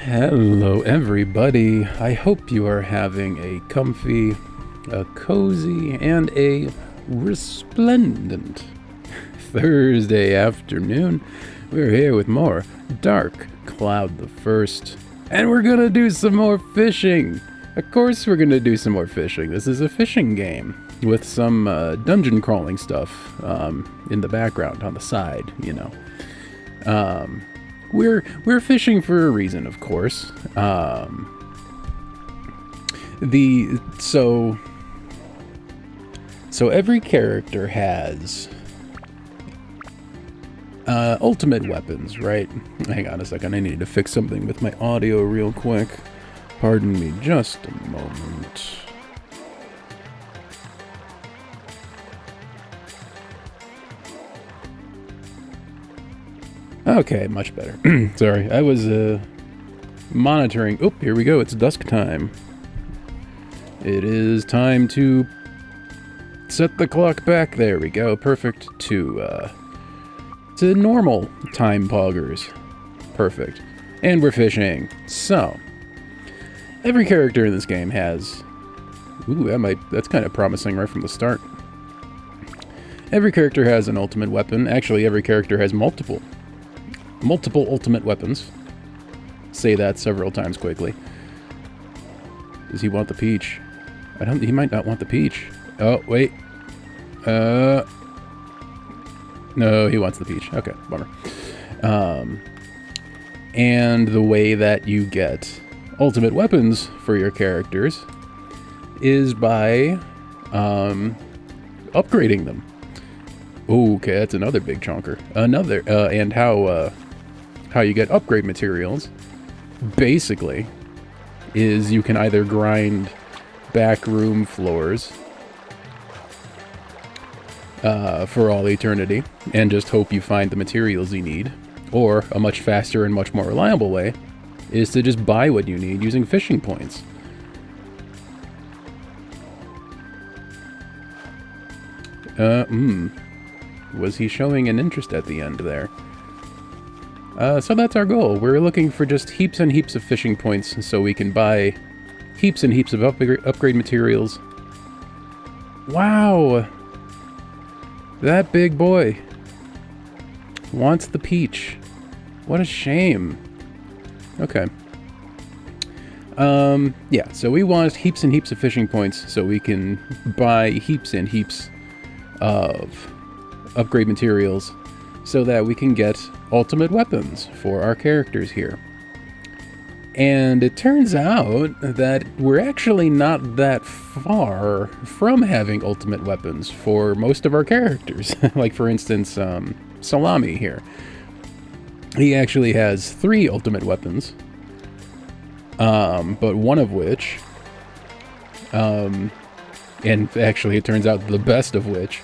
Hello everybody, I hope you are having a comfy, a cozy, and a resplendent Thursday afternoon. We're here with more Dark Cloud the First, and we're gonna do some more fishing. Of course we're gonna do some more fishing. This is a fishing game with some dungeon crawling stuff in the background on the side, you know. We're fishing for a reason, of course. So every character has ultimate weapons, right? Hang on a second, I need to fix something with my audio real quick. Pardon me just a moment. Okay, much better. Sorry, I was monitoring. Oh, here we go. It's dusk time. It is time to set the clock back. There we go. Perfect. To normal time poggers. Perfect. And we're fishing. So, every character in this game has... Ooh, that's kind of promising right from the start. Every character has an ultimate weapon. Actually, every character has multiple ultimate weapons. Say that several times quickly. Does he want the peach? He might not want the peach. Oh, wait. No, he wants the peach. Okay, bummer. And the way that you get ultimate weapons for your characters is by upgrading them. Ooh, okay, that's another big chonker. And how you get upgrade materials, basically, is you can either grind back room floors for all eternity and just hope you find the materials you need, or a much faster and much more reliable way is to just buy what you need using fishing points. Was he showing an interest at the end there? So that's our goal. We're looking for just heaps and heaps of fishing points so we can buy heaps and heaps of upgrade materials. Wow! That big boy wants the peach. What a shame. Okay. Yeah, so we want heaps and heaps of fishing points so we can buy heaps and heaps of upgrade materials so that we can get ultimate weapons for our characters here. And it turns out that we're actually not that far from having ultimate weapons for most of our characters. Like, for instance, Salami here. He actually has 3 ultimate weapons, but one of which, and actually it turns out the best of which,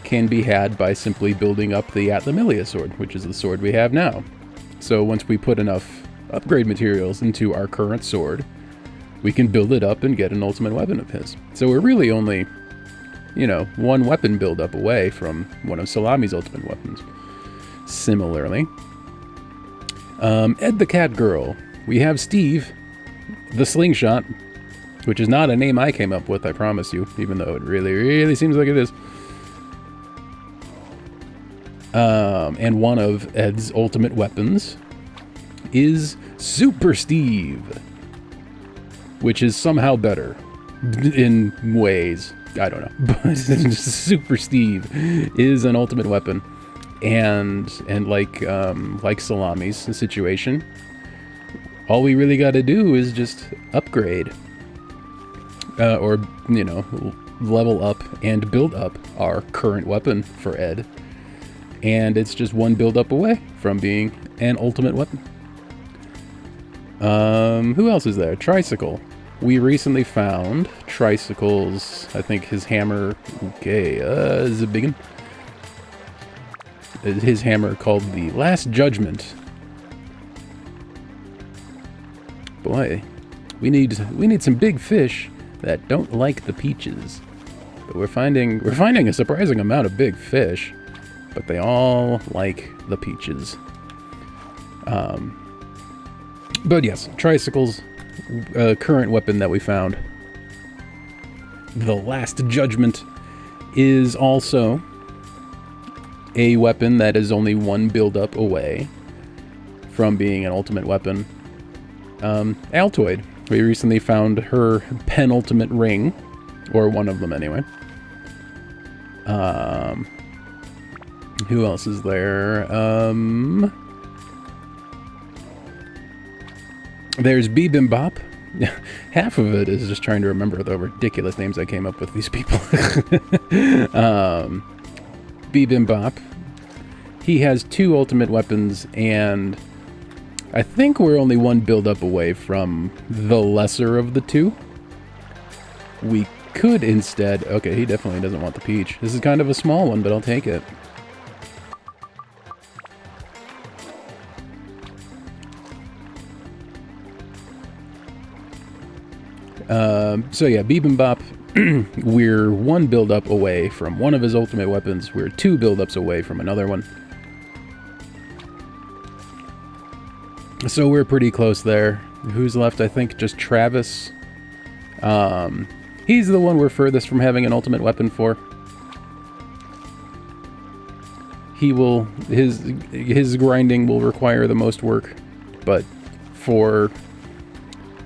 can be had by simply building up the Atlamilia sword, which is the sword we have now. So once we put enough upgrade materials into our current sword, we can build it up and get an ultimate weapon of his. So we're really only, you know, 1 weapon build up away from one of Salami's ultimate weapons. Similarly, Ed the Cat Girl. We have Steve, the Slingshot, which is not a name I came up with, I promise you, even though it really, really seems like it is. And one of Ed's ultimate weapons is Super Steve, which is somehow better in ways. I don't know, but Super Steve is an ultimate weapon, and like Salami's situation, all we really got to do is just upgrade, or you know, level up and build up our current weapon for Ed. And it's just 1 build up away from being an ultimate weapon. Who else is there? Tricycle. We recently found Tricycle's, I think his hammer, okay, is a big one. His hammer called the Last Judgment. Boy, we need some big fish that don't like the peaches. But we're finding a surprising amount of big fish. But they all like the peaches. But yes, tricycles, current weapon that we found. The Last Judgment is also a weapon that is only one build-up away from being an ultimate weapon. Altoid. We recently found her penultimate ring, or one of them anyway. Who else is there? There's Bibimbop. Half of it is just trying to remember the ridiculous names I came up with these people. Bibimbop. He has 2 ultimate weapons, and I think we're only one build-up away from the lesser of the 2. We could instead... Okay, he definitely doesn't want the peach. This is kind of a small one, but I'll take it. So yeah, Bibimbop, we're one build-up away from one of his ultimate weapons. We're 2 build-ups away from another one. So we're pretty close there. Who's left? I think just Travis. He's the one we're furthest from having an ultimate weapon for. He will... His grinding will require the most work, but for...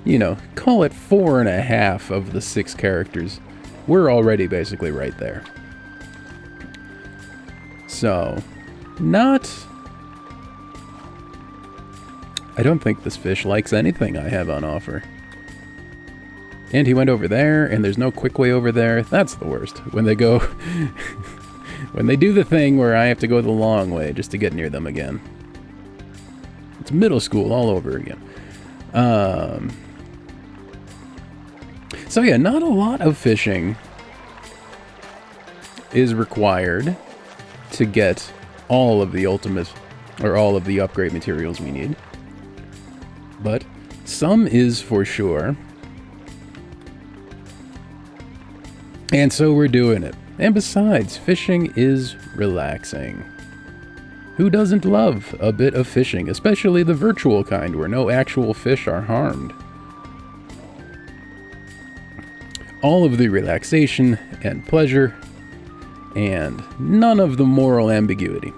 You know, call it 4.5 of the 6 characters. We're already basically right there. So, not... I don't think this fish likes anything I have on offer. And he went over there, and there's no quick way over there. That's the worst. When they go... when they do the thing where I have to go the long way just to get near them again. It's middle school all over again. So yeah, not a lot of fishing is required to get all of the ultimate, or all of the upgrade materials we need. But some is for sure. And so we're doing it. And besides, fishing is relaxing. Who doesn't love a bit of fishing, especially the virtual kind where no actual fish are harmed? All of the relaxation and pleasure, and none of the moral ambiguity.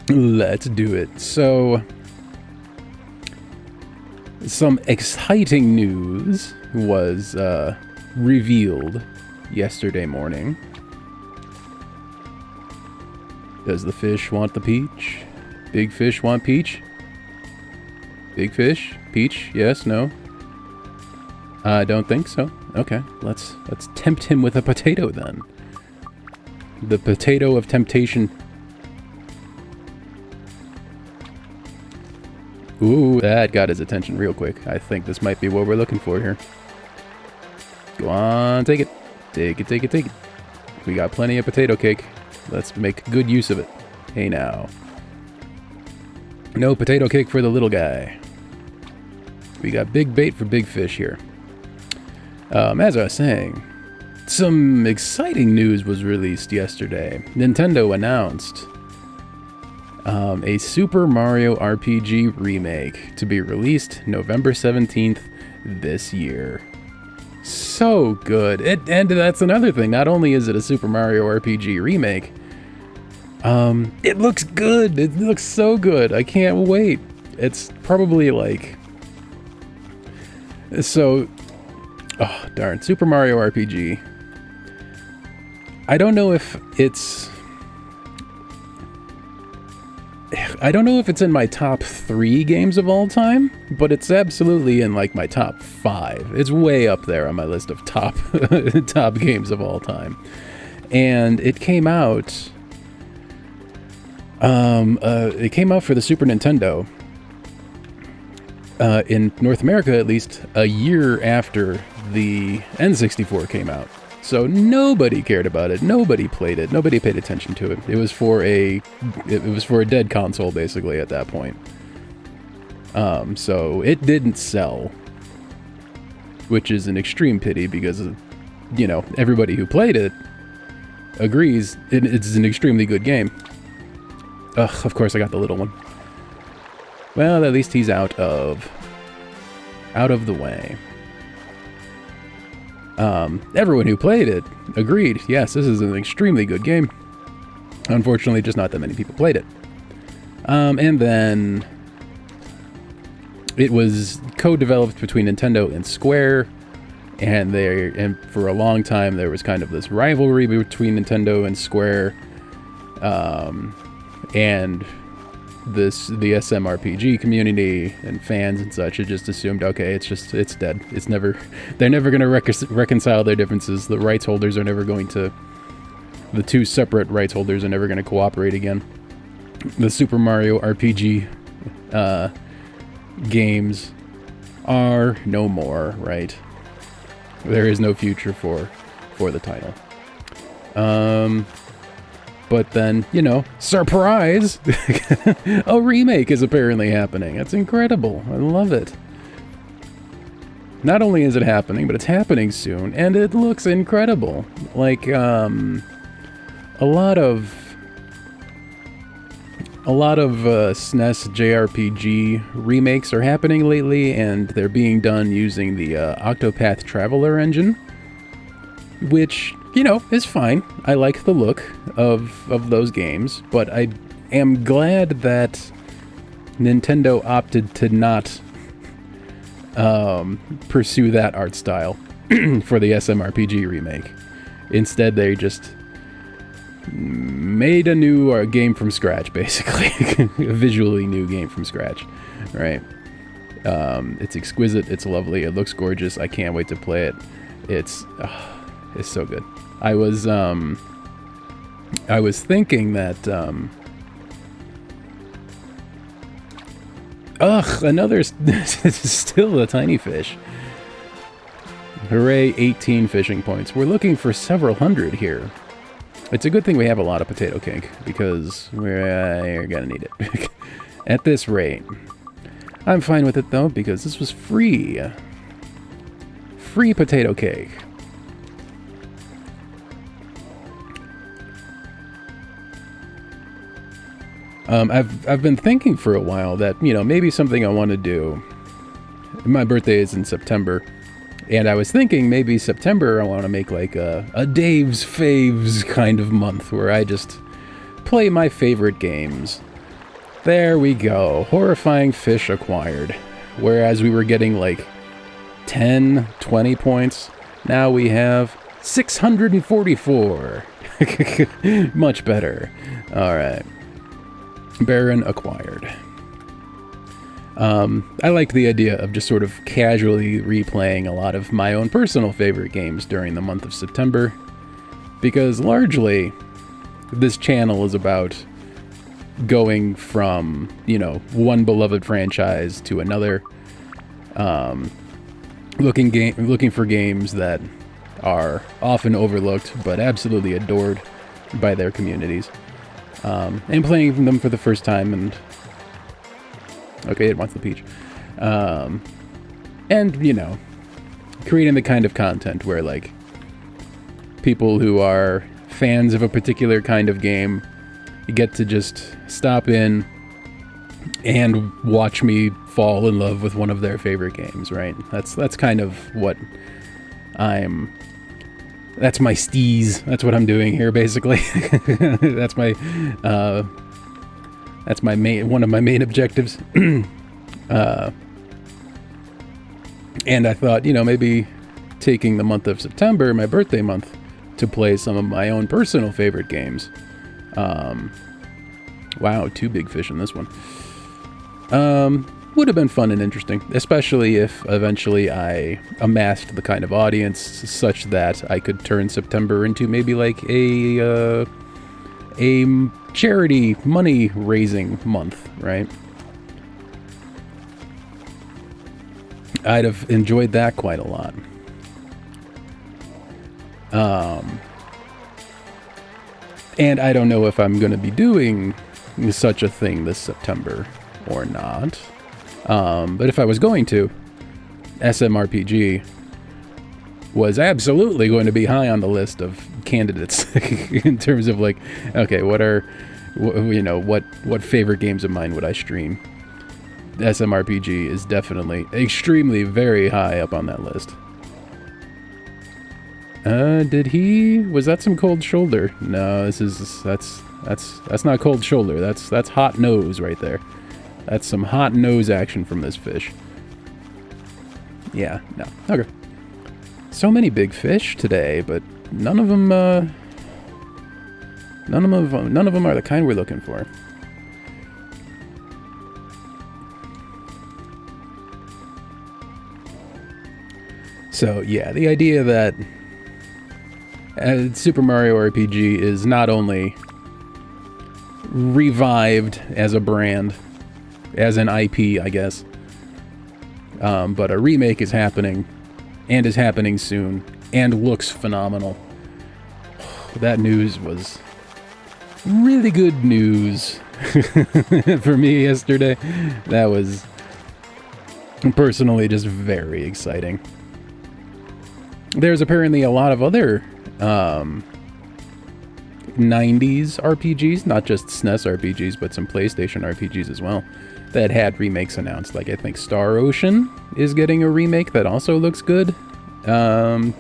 Let's do it. So, some exciting news was revealed yesterday morning. Does the fish want the peach? Big fish want peach? Big fish? Peach? Yes? No? I don't think so. Okay, let's tempt him with a potato then. The potato of temptation. Ooh, that got his attention real quick. I think this might be what we're looking for here. Go on, take it. Take it, take it, take it. We got plenty of potato cake. Let's make good use of it. Hey now. No potato cake for the little guy. We got big bait for big fish here. As I was saying, some exciting news was released yesterday. Nintendo announced a Super Mario RPG remake to be released November 17th this year. So good. And that's another thing. Not only is it a Super Mario RPG remake, it looks good. It looks so good. I can't wait. It's probably like... So... Oh, darn. Super Mario RPG. I don't know if it's... I don't know if it's in my top 3 games of all time, but it's absolutely in like my top 5. It's way up there on my list of top top games of all time. And it came out it came out for the Super Nintendo in North America, at least a year after the N64 came out. So nobody cared about it. Nobody played it. Nobody paid attention to it. It was for a dead console basically at that point. So it didn't sell, which is an extreme pity because, you know, everybody who played it agrees it's an extremely good game. Ugh, of course I got the little one. Well, at least he's out of the way. Everyone who played it agreed. Yes, this is an extremely good game. Unfortunately, just not that many people played it. And then it was co-developed between Nintendo and Square, and for a long time there was kind of this rivalry between Nintendo and Square, and the SMRPG community and fans and such had just assumed, okay, it's dead. They're never going to reconcile their differences. The rights holders are never going to. The two separate rights holders are never going to cooperate again. The Super Mario RPG games are no more, right? There is no future for the title. But then, you know, surprise! A remake is apparently happening. That's incredible. I love it. Not only is it happening, but it's happening soon, and it looks incredible. Like, a lot of SNES JRPG remakes are happening lately, and they're being done using the Octopath Traveler engine, which, you know, is fine. I like the look of those games, but I am glad that Nintendo opted to not pursue that art style for the SMRPG remake. Instead, they just made a new game from scratch, basically. A visually new game from scratch, right? It's exquisite, it's lovely, it looks gorgeous, I can't wait to play it. It's so good. I was thinking that, another, still a tiny fish. Hooray, 18 fishing points. We're looking for several hundred here. It's a good thing we have a lot of potato cake, because we're gonna need it. At this rate. I'm fine with it, though, because this was free. Free potato cake. I've been thinking for a while that, you know, maybe something I want to do. My birthday is in September. And I was thinking maybe September I want to make like a Dave's Faves kind of month where I just play my favorite games. There we go. Horrifying fish acquired. Whereas we were getting like 10, 20 points, now we have 644. Much better. Alright. Baron acquired. I like the idea of just sort of casually replaying a lot of my own personal favorite games during the month of September, because largely this channel is about going from, you know, one beloved franchise to another, looking for games that are often overlooked but absolutely adored by their communities, and playing them for the first time. And okay, it wants the peach. And, you know, creating the kind of content where, like, people who are fans of a particular kind of game get to just stop in and watch me fall in love with one of their favorite games, right? That's kind of what that's my steez. That's what I'm doing here, basically. That's my one of my main objectives. And I thought, you know, maybe taking the month of September, my birthday month, to play some of my own personal favorite games. Wow, 2 big fish in this one. Would have been fun and interesting, especially if eventually I amassed the kind of audience such that I could turn September into maybe like a charity money raising month, right? I'd have enjoyed that quite a lot. And I don't know if I'm going to be doing such a thing this September or not. But if I was going to, SMRPG was absolutely going to be high on the list of candidates in terms of like, okay, what are you know, what favorite games of mine would I stream? SMRPG is definitely extremely very high up on that list. Was that some cold shoulder? No, that's not cold shoulder. That's hot nose right there. That's some hot nose action from this fish. Yeah, no. Okay. So many big fish today, but none of them are the kind we're looking for. So, yeah, the idea that Super Mario RPG is not only revived as a brand, as an IP, I guess, but a remake is happening, and is happening soon, and looks phenomenal. That news was really good news for me yesterday. That was personally just very exciting. There's apparently a lot of other 90s RPGs, not just SNES RPGs, but some PlayStation RPGs as well, that had remakes announced. Like, I think Star Ocean is getting a remake that also looks good. And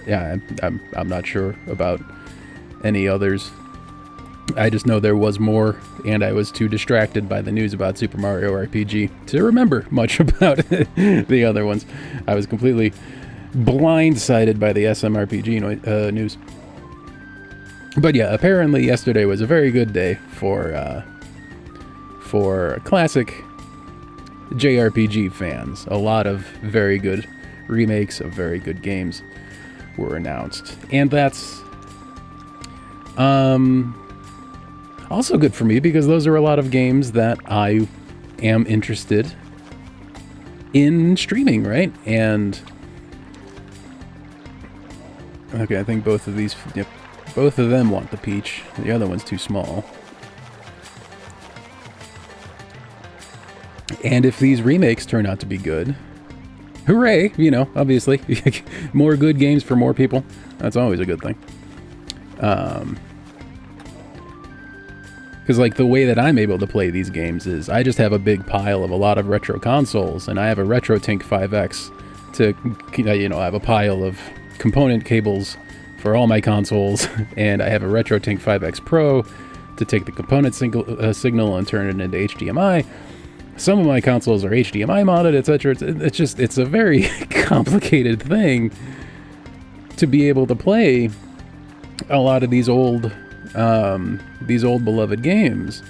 yeah, I'm not sure about any others. I just know there was more, and I was too distracted by the news about Super Mario RPG to remember much about the other ones. I was completely blindsided by the SMRPG news. But yeah, apparently yesterday was a very good day for classic JRPG fans. A lot of very good remakes of very good games were announced, and that's also good for me, because those are a lot of games that I am interested in streaming, right? And okay, I think both of these, yep, both of them want the peach. The other one's too small. And if these remakes turn out to be good, hooray, you know, obviously. More good games for more people. That's always a good thing. Because, like, the way that I'm able to play these games is I just have a big pile of a lot of retro consoles, and I have a Retrotink 5X to, you know, I have a pile of component cables for all my consoles, and I have a Retrotink 5X Pro to take the component signal and turn it into HDMI. Some of my consoles are HDMI modded, etc. It's a very complicated thing to be able to play a lot of these old beloved games.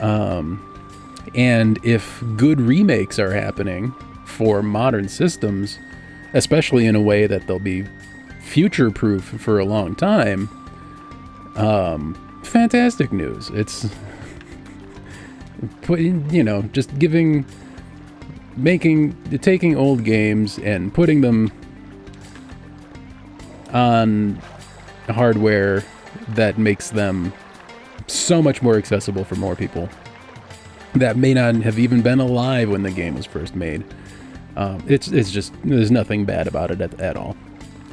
And if good remakes are happening for modern systems, especially in a way that they'll be future-proof for a long time, fantastic news. It's, you know, just taking old games and putting them on hardware that makes them so much more accessible for more people that may not have even been alive when the game was first made. It's just, there's nothing bad about it at all.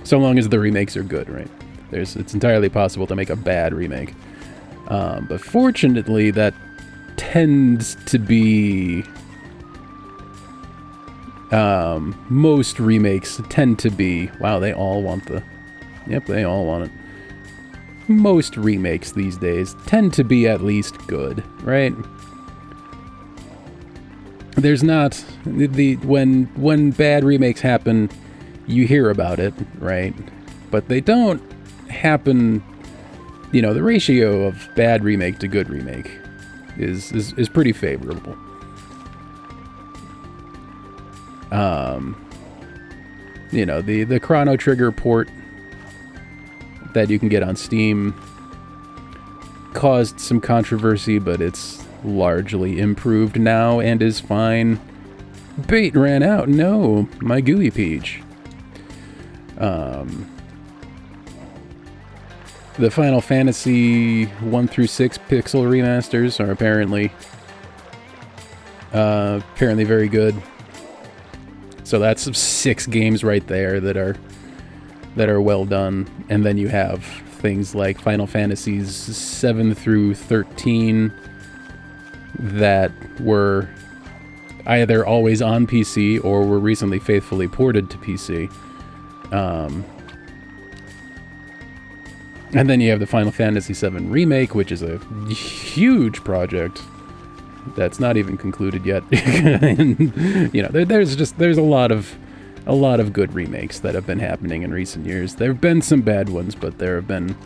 So long as the remakes are good, right? It's entirely possible to make a bad remake. But fortunately, that tends to be... most remakes tend to be... Wow, they all want the... Yep, they all want it. Most remakes these days tend to be at least good, right? There's not... When bad remakes happen, you hear about it, right? But they don't happen... You know, the ratio of bad remake to good remake is pretty favorable. You know, the Chrono Trigger port that you can get on Steam caused some controversy, but it's largely improved now and is fine. Bait ran out. No, my gooey peach. The Final Fantasy 1 through 6 pixel remasters are apparently very good. So that's 6 games right there that are that are well done, and then you have things like Final Fantasies 7 through 13 that were either always on PC or were recently faithfully ported to PC. And then you have the Final Fantasy VII Remake, which is a huge project that's not even concluded yet. And, you know, there's a lot of good remakes that have been happening in recent years. There have been some bad ones, but there have been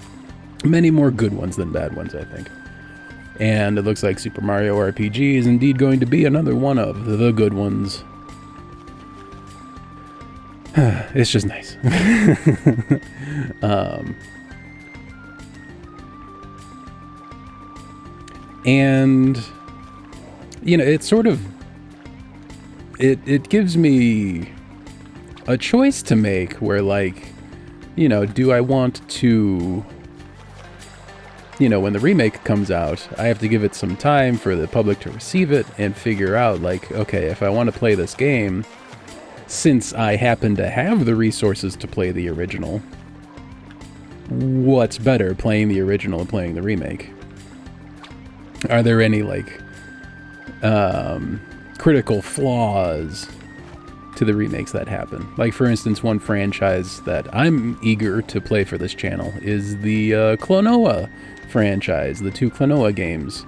many more good ones than bad ones, I think. And it looks like Super Mario RPG is indeed going to be another one of the good ones. It's just nice. And, you know, it's sort of, it gives me a choice to make where, like, you know, do I want to, you know, when the remake comes out, I have to give it some time for the public to receive it and figure out, like, okay, if I want to play this game, since I happen to have the resources to play the original, what's better, playing the original or playing the remake? Are there any, like, critical flaws to the remakes that happen? Like, for instance, one franchise that I'm eager to play for this channel is the Klonoa franchise, the 2 Klonoa games.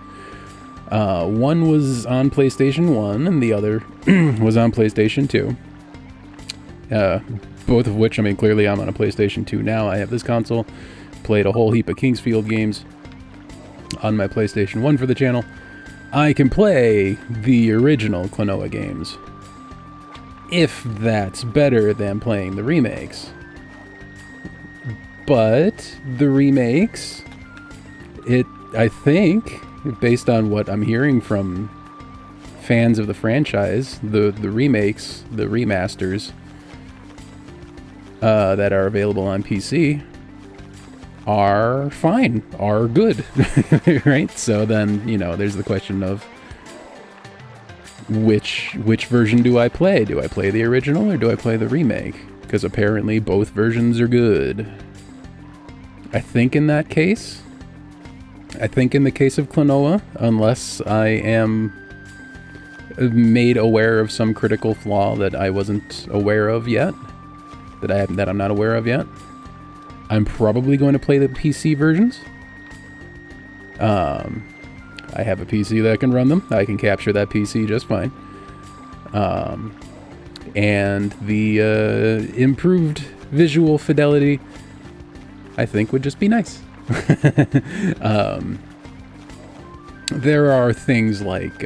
One was on PlayStation 1 and the other was on PlayStation 2. Both of which, I mean, clearly I'm on a PlayStation 2 now. I have this console, played a whole heap of Kingsfield games on my PlayStation 1 for the channel. I can play the original Klonoa games, if that's better than playing the remakes. But the remakes, I think, based on what I'm hearing from fans of the franchise, the remakes, the remasters that are available on PC are fine, are good, right? So then, you know, there's the question of which version do I play? Do I play the original or do I play the remake? Because apparently both versions are good. I think in that case, I think in the case of Klonoa, unless I am made aware of some critical flaw that I wasn't aware of yet, that I'm not aware of yet, I'm probably going to play the PC versions. I have a PC that can run them. I can capture that PC just fine. And the improved visual fidelity, I think, would just be nice. There are things like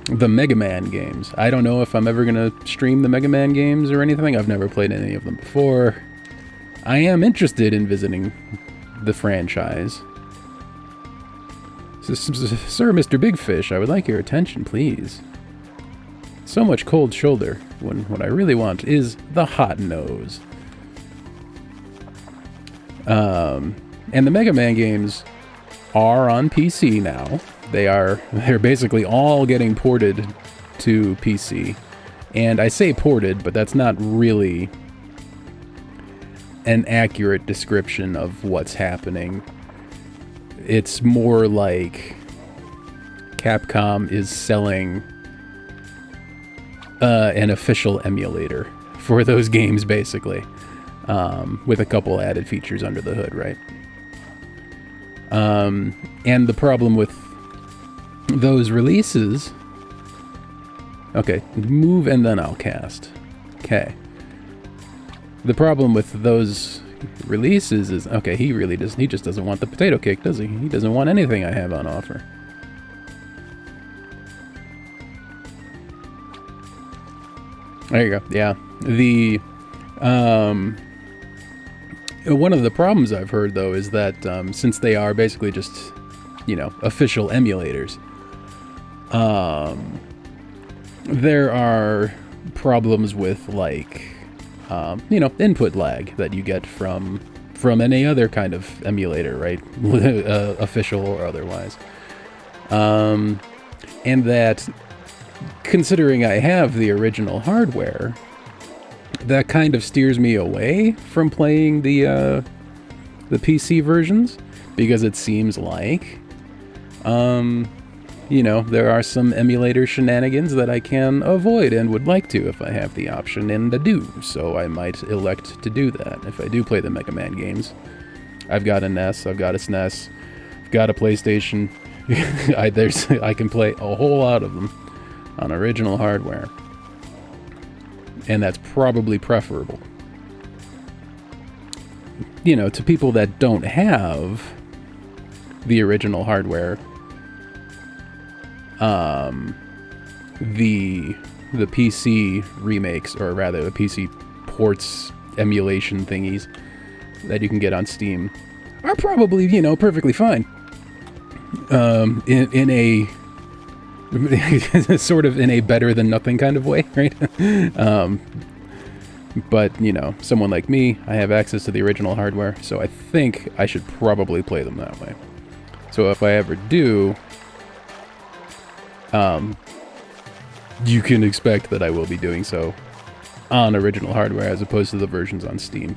the Mega Man games. I don't know if I'm ever going to stream the Mega Man games or anything. I've never played any of them before. I am interested in visiting the franchise. Sir, Mr. Big Fish, I would like your attention, please. So much cold shoulder when what I really want is the hot nose. And the Mega Man games are on PC now. They're basically all getting ported to PC. And I say ported, but that's not really an accurate description of what's happening. It's more like Capcom is selling an official emulator for those games, basically, with a couple added features under the hood, right? And the problem with those releases... Okay, move and then I'll cast. Okay. The problem with those releases is... Okay, he just doesn't want the potato cake, does he? He doesn't want anything I have on offer. There you go. Yeah. The... one of the problems I've heard, though, is that since they are basically just, you know, official emulators, there are problems with, like, you know, input lag that you get from any other kind of emulator, right? Official or otherwise. And that, considering I have the original hardware, that kind of steers me away from playing the PC versions, because it seems like, you know, there are some emulator shenanigans that I can avoid and would like to if I have the option, and I do, so I might elect to do that if I do play the Mega Man games. I've got a NES, I've got a SNES, I've got a PlayStation. I can play a whole lot of them on original hardware, and that's probably preferable, you know, to people that don't have the original hardware. The PC remakes, or rather the PC ports, emulation thingies that you can get on Steam, are probably, you know, perfectly fine. In a sort of in a better than nothing kind of way, right? But, you know, someone like me, I have access to the original hardware, so I think I should probably play them that way. So if I ever do, you can expect that I will be doing so on original hardware as opposed to the versions on Steam.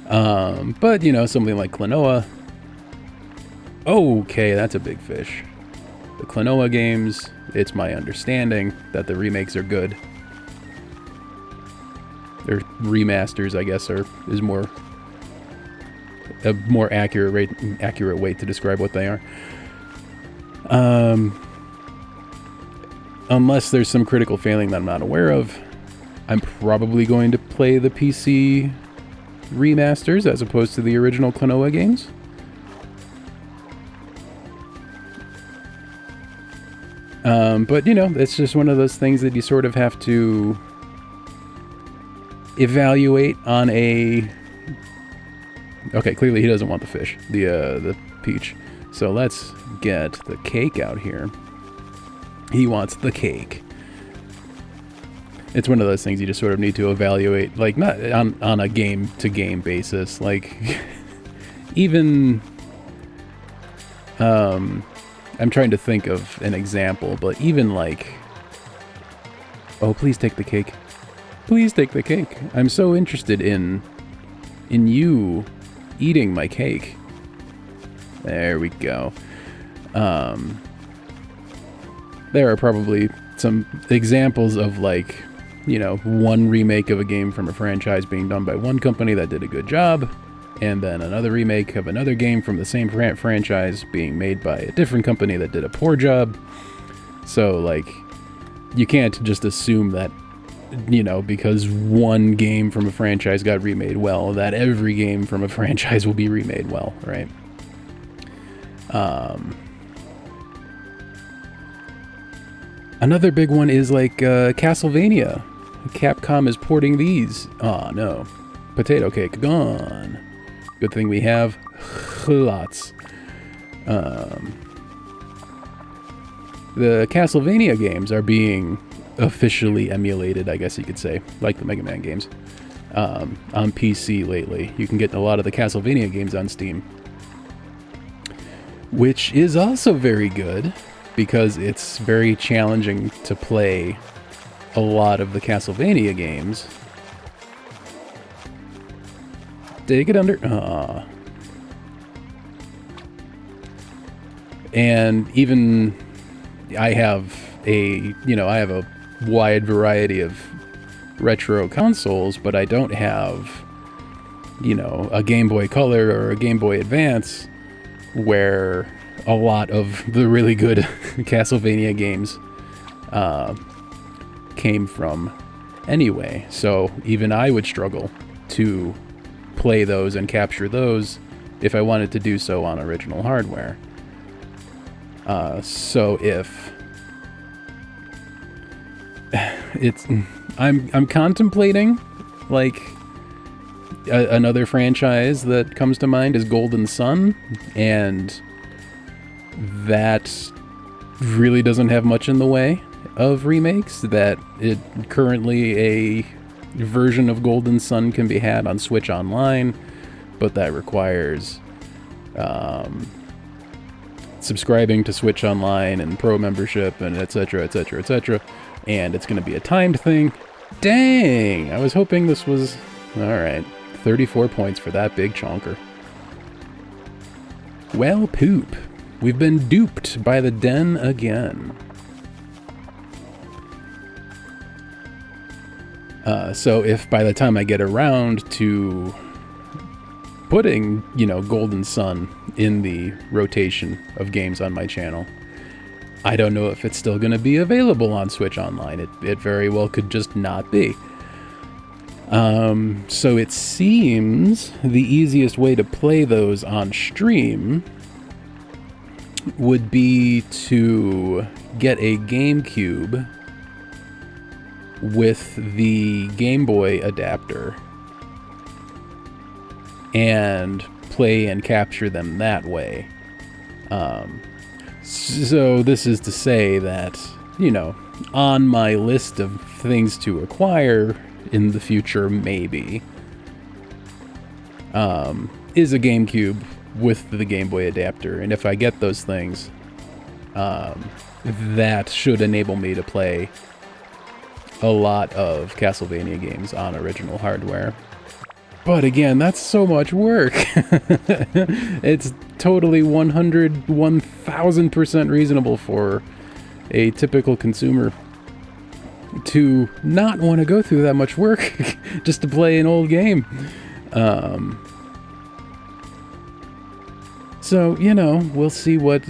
But, you know, something like Klonoa, okay, that's a big fish. The Klonoa games, it's my understanding that the remakes are good. Or remasters, I guess, is more a more accurate way to describe what they are. Unless there's some critical failing that I'm not aware of, I'm probably going to play the PC remasters as opposed to the original Klonoa games. But, you know, it's just one of those things that you sort of have to evaluate on a... Okay, clearly he doesn't want the fish, the peach. So let's get the cake out here. He wants the cake. It's one of those things you just sort of need to evaluate, like, not on a game-to-game basis. Like, even... I'm trying to think of an example, but even like... Oh, please take the cake. Please take the cake. I'm so interested in you eating my cake. There we go. There are probably some examples of, like, you know, one remake of a game from a franchise being done by one company that did a good job, and then another remake of another game from the same franchise being made by a different company that did a poor job. So, like, you can't just assume that, you know, because one game from a franchise got remade well, that every game from a franchise will be remade well, right? Another big one is, like, Castlevania. Capcom is porting these. Oh, no. Potato cake, gone. Good thing we have lots. The Castlevania games are being officially emulated, I guess you could say, like the Mega Man games, on PC lately. You can get a lot of the Castlevania games on Steam, which is also very good, because it's very challenging to play a lot of the Castlevania games. Dig it under... Aww. And even... I have a wide variety of retro consoles, but I don't have, you know, a Game Boy Color or a Game Boy Advance where a lot of the really good Castlevania games came from anyway. So even I would struggle to play those and capture those if I wanted to do so on original hardware. So if I'm contemplating, like, another franchise that comes to mind is Golden Sun, and that really doesn't have much in the way of remakes. That it currently a version of Golden Sun can be had on Switch Online, but that requires subscribing to Switch Online and Pro membership and etc., etc., etc., and it's going to be a timed thing, Dang! I was hoping this was... Alright. 34 points for that big chonker. Well, poop. We've been duped by the den again. So if by the time I get around to putting, you know, Golden Sun in the rotation of games on my channel, I don't know if it's still going to be available on Switch Online. It very well could just not be. So it seems the easiest way to play those on stream would be to get a GameCube with the Game Boy adapter and play and capture them that way. So this is to say that, you know, on my list of things to acquire in the future, maybe, is a GameCube with the Game Boy adapter. And if I get those things, that should enable me to play a lot of Castlevania games on original hardware. But again, that's so much work. It's totally 1000% reasonable for a typical consumer to not want to go through that much work just to play an old game. So, you know, we'll see what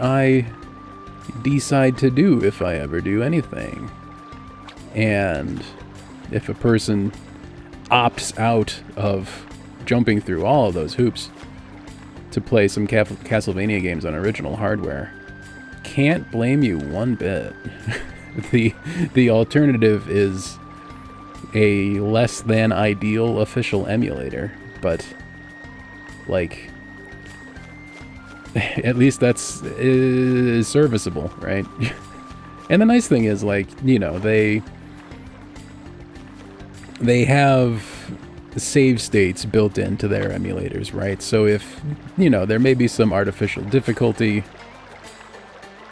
I decide to do if I ever do anything. And if a person opts out of jumping through all of those hoops to play some Castlevania games on original hardware, can't blame you one bit. The alternative is a less than ideal official emulator, but like, at least that's serviceable, right? And the nice thing is, like, you know, they have save states built into their emulators, right? So if, you know, there may be some artificial difficulty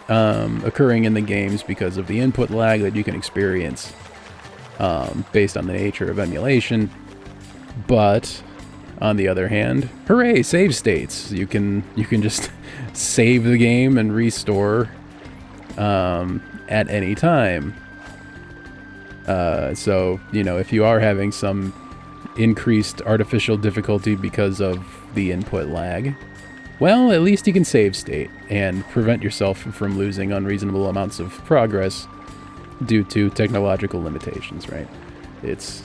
occurring in the games because of the input lag that you can experience based on the nature of emulation, but on the other hand, hooray, save states. You can just save the game and restore at any time. So, you know, if you are having some increased artificial difficulty because of the input lag, well, at least you can save state and prevent yourself from losing unreasonable amounts of progress due to technological limitations, right? It's...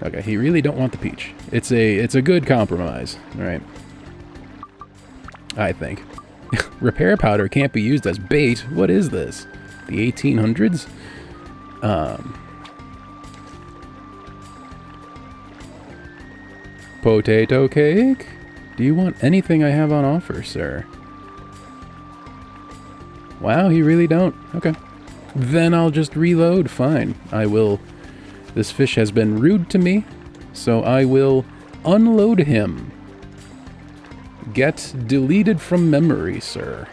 Okay, he really don't want the peach. It's a good compromise, right? I think. Repair powder can't be used as bait. What is this? The 1800s? Potato cake? Do you want anything I have on offer, sir? Wow, he really don't. Okay. Then I'll just reload. Fine. I will... This fish has been rude to me, so I will unload him. Get deleted from memory, sir.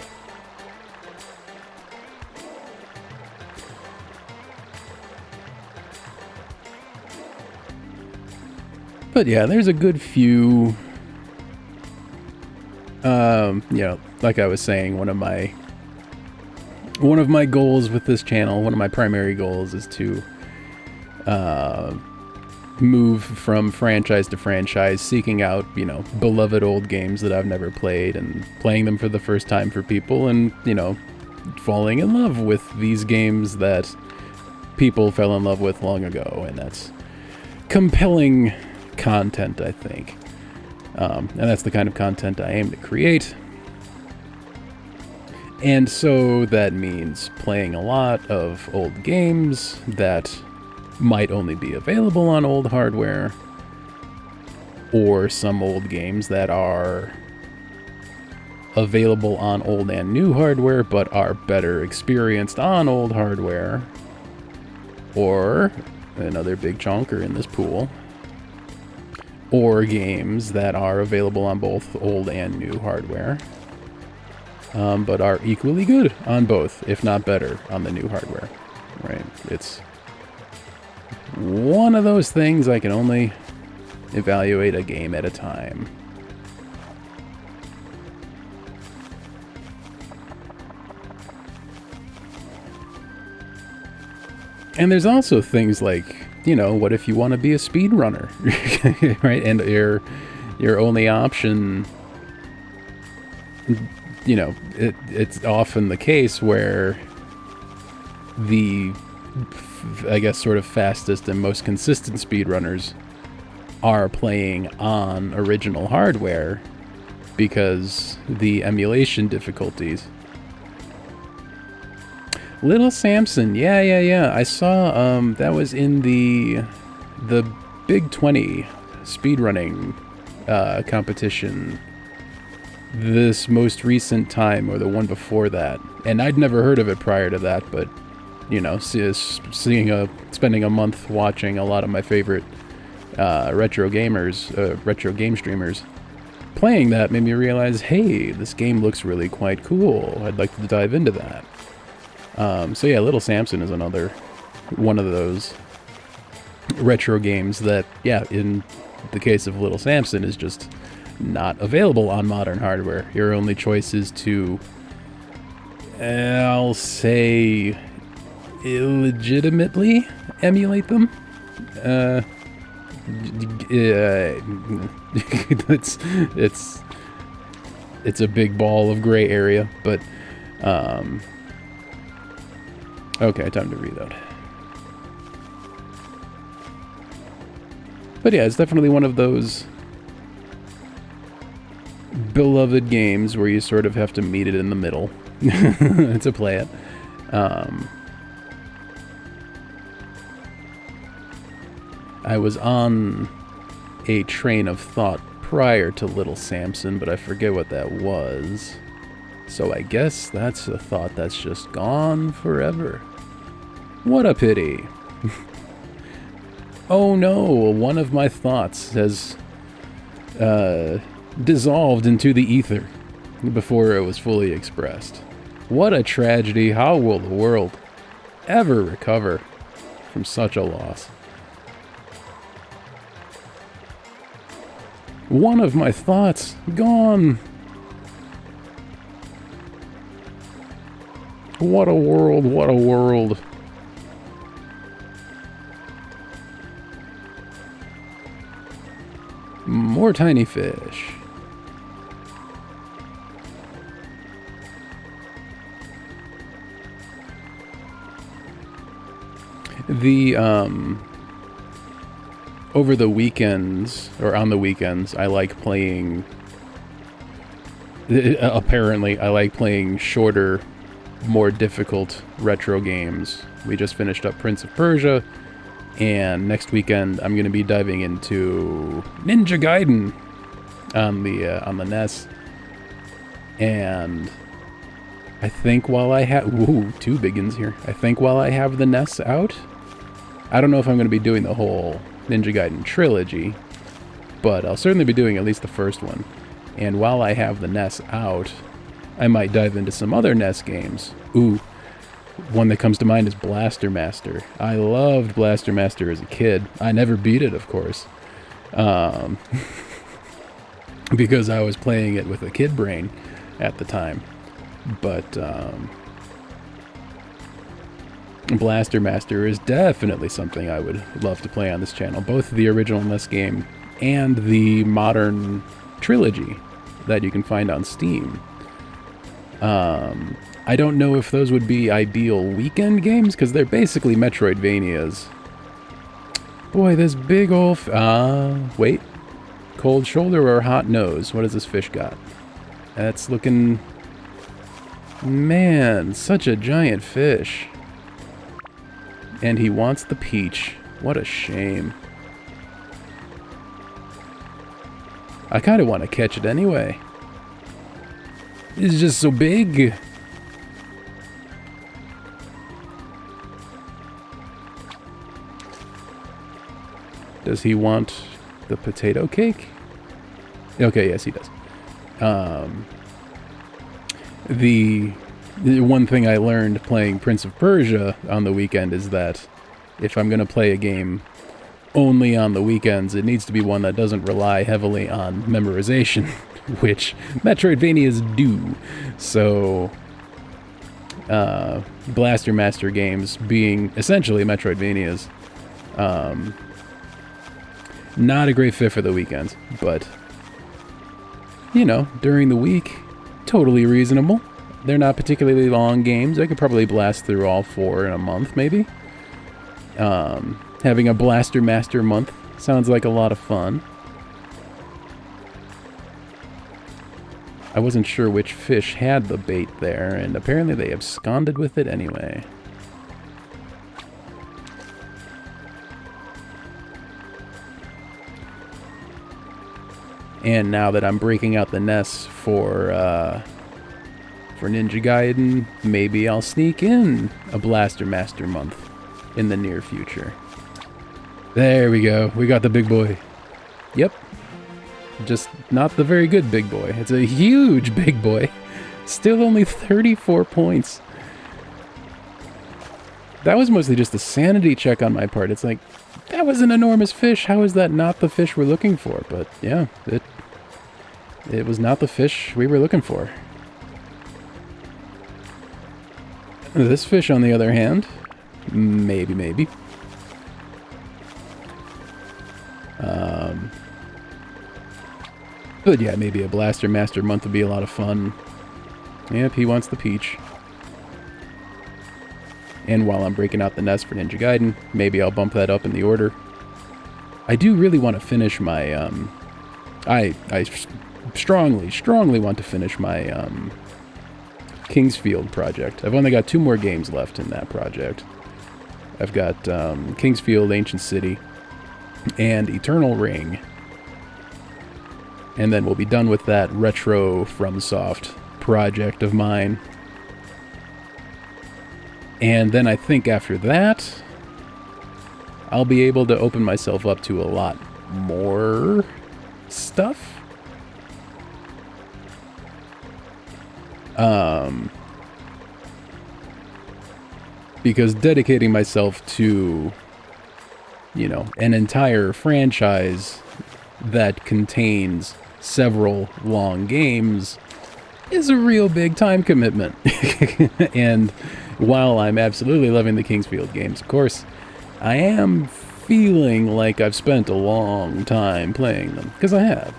But yeah, there's a good few... you know, like I was saying, one of my goals with this channel, one of my primary goals is to move from franchise to franchise, seeking out, you know, beloved old games that I've never played and playing them for the first time for people, and, you know, falling in love with these games that people fell in love with long ago. And that's compelling content, I think. And that's the kind of content I aim to create. And so that means playing a lot of old games that might only be available on old hardware, or some old games that are available on old and new hardware but are better experienced on old hardware, or another big chonker in this pool, or games that are available on both old and new hardware. but are equally good on both, if not better, on the new hardware. Right? It's one of those things I can only evaluate a game at a time. And there's also things like, you know, what if you want to be a speedrunner, right? And your only option, you know, it's often the case where the, I guess, sort of fastest and most consistent speedrunners are playing on original hardware because the emulation difficulties. Little Samson, yeah. I saw that was in the Big 20 speedrunning competition this most recent time, or the one before that. And I'd never heard of it prior to that, but you know, spending a month watching a lot of my favorite retro game streamers playing that made me realize, hey, this game looks really quite cool. I'd like to dive into that. So yeah, Little Samson is another one of those retro games that, yeah, in the case of Little Samson, is just not available on modern hardware. Your only choice is to, I'll say, illegitimately emulate them. It's a big ball of gray area, but okay, time to reload. But yeah, it's definitely one of those beloved games where you sort of have to meet it in the middle to play it. I was on a train of thought prior to Little Samson, but I forget what that was. So I guess that's a thought that's just gone forever. What a pity. Oh no, one of my thoughts has dissolved into the ether before it was fully expressed. What a tragedy. How will the world ever recover from such a loss? One of my thoughts gone. What a world, what a world. More tiny fish. The, over the weekends, or on the weekends, I like playing, apparently, I like playing shorter, more difficult retro games. We just finished up Prince of Persia, and next weekend I'm going to be diving into Ninja Gaiden on the NES. And I think while I have, two biggins here. I think while I have the NES out, I don't know if I'm going to be doing the whole Ninja Gaiden trilogy, but I'll certainly be doing at least the first one. And while I have the NES out, I might dive into some other NES games. Ooh, one that comes to mind is Blaster Master. I loved Blaster Master as a kid. I never beat it, of course, because I was playing it with a kid brain at the time. But Blaster Master is definitely something I would love to play on this channel. Both the original NES game and the modern trilogy that you can find on Steam. I don't know if those would be ideal weekend games, because they're basically Metroidvanias. Boy, this big ol' wait. Cold shoulder or hot nose? What does this fish got? That's looking... Man, such a giant fish. And he wants the peach. What a shame. I kind of want to catch it anyway. It's just so big. Does he want the potato cake? Okay, yes, he does. the one thing I learned playing Prince of Persia on the weekend is that if I'm going to play a game only on the weekends, it needs to be one that doesn't rely heavily on memorization, which Metroidvanias do. So, Blaster Master games being essentially Metroidvanias, not a great fit for the weekends, but, you know, during the week, totally reasonable. They're not particularly long games. I could probably blast through all 4 in a month, maybe. Having a Blaster Master month sounds like a lot of fun. I wasn't sure which fish had the bait there, and apparently they absconded with it anyway. And now that I'm breaking out the nests for Ninja Gaiden, maybe I'll sneak in a Blaster Master month in the near future. There we go. We got the big boy. Yep. Just not the very good big boy. It's a huge big boy. Still only 34 points. That was mostly just a sanity check on my part. It's like, that was an enormous fish. How is that not the fish we're looking for? But yeah, it was not the fish we were looking for. This fish, on the other hand, maybe. But yeah, maybe a Blaster Master month would be a lot of fun. Yep, he wants the peach. And while I'm breaking out the nest for Ninja Gaiden, maybe I'll bump that up in the order. I do really want to finish my, I strongly want to finish my, Kingsfield project. I've only got 2 more games left in that project. I've got, Kingsfield, Ancient City, and Eternal Ring. And then we'll be done with that retro FromSoft project of mine. And then I think after that, I'll be able to open myself up to a lot more stuff. Because dedicating myself to, you know, an entire franchise that contains several long games is a real big time commitment. And while I'm absolutely loving the Kingsfield games, of course, I am feeling like I've spent a long time playing them, because I have.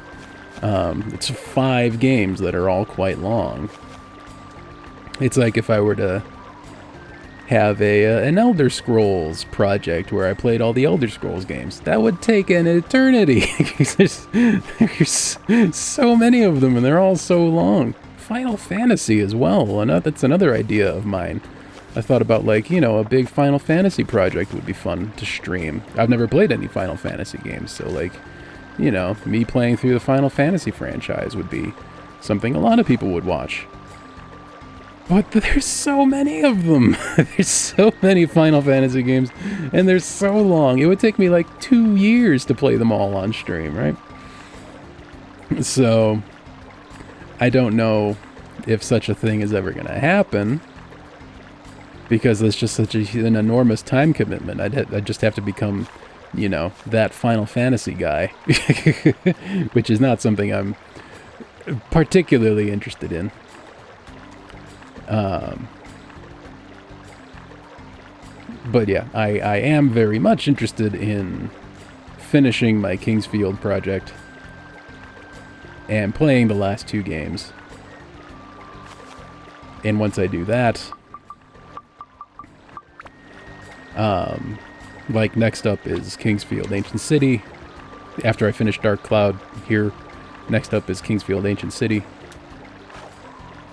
It's 5 games that are all quite long. It's like if I were to have an Elder Scrolls project where I played all the Elder Scrolls games. That would take an eternity. there's so many of them, and they're all so long. Final Fantasy as well, and that's another idea of mine. I thought about, like, you know, a big Final Fantasy project would be fun to stream. I've never played any Final Fantasy games, so, like, you know, me playing through the Final Fantasy franchise would be something a lot of people would watch. But there's so many of them. There's so many Final Fantasy games, and they're so long. It would take me like 2 years to play them all on stream, right? So, I don't know if such a thing is ever going to happen, because it's just such an enormous time commitment. I'd just have to become, you know, that Final Fantasy guy, which is not something I'm particularly interested in. But yeah, I am very much interested in finishing my Kingsfield project and playing the last 2 games. And once I do that, like, next up is Kingsfield Ancient City. After I finish Dark Cloud here, next up is Kingsfield Ancient City.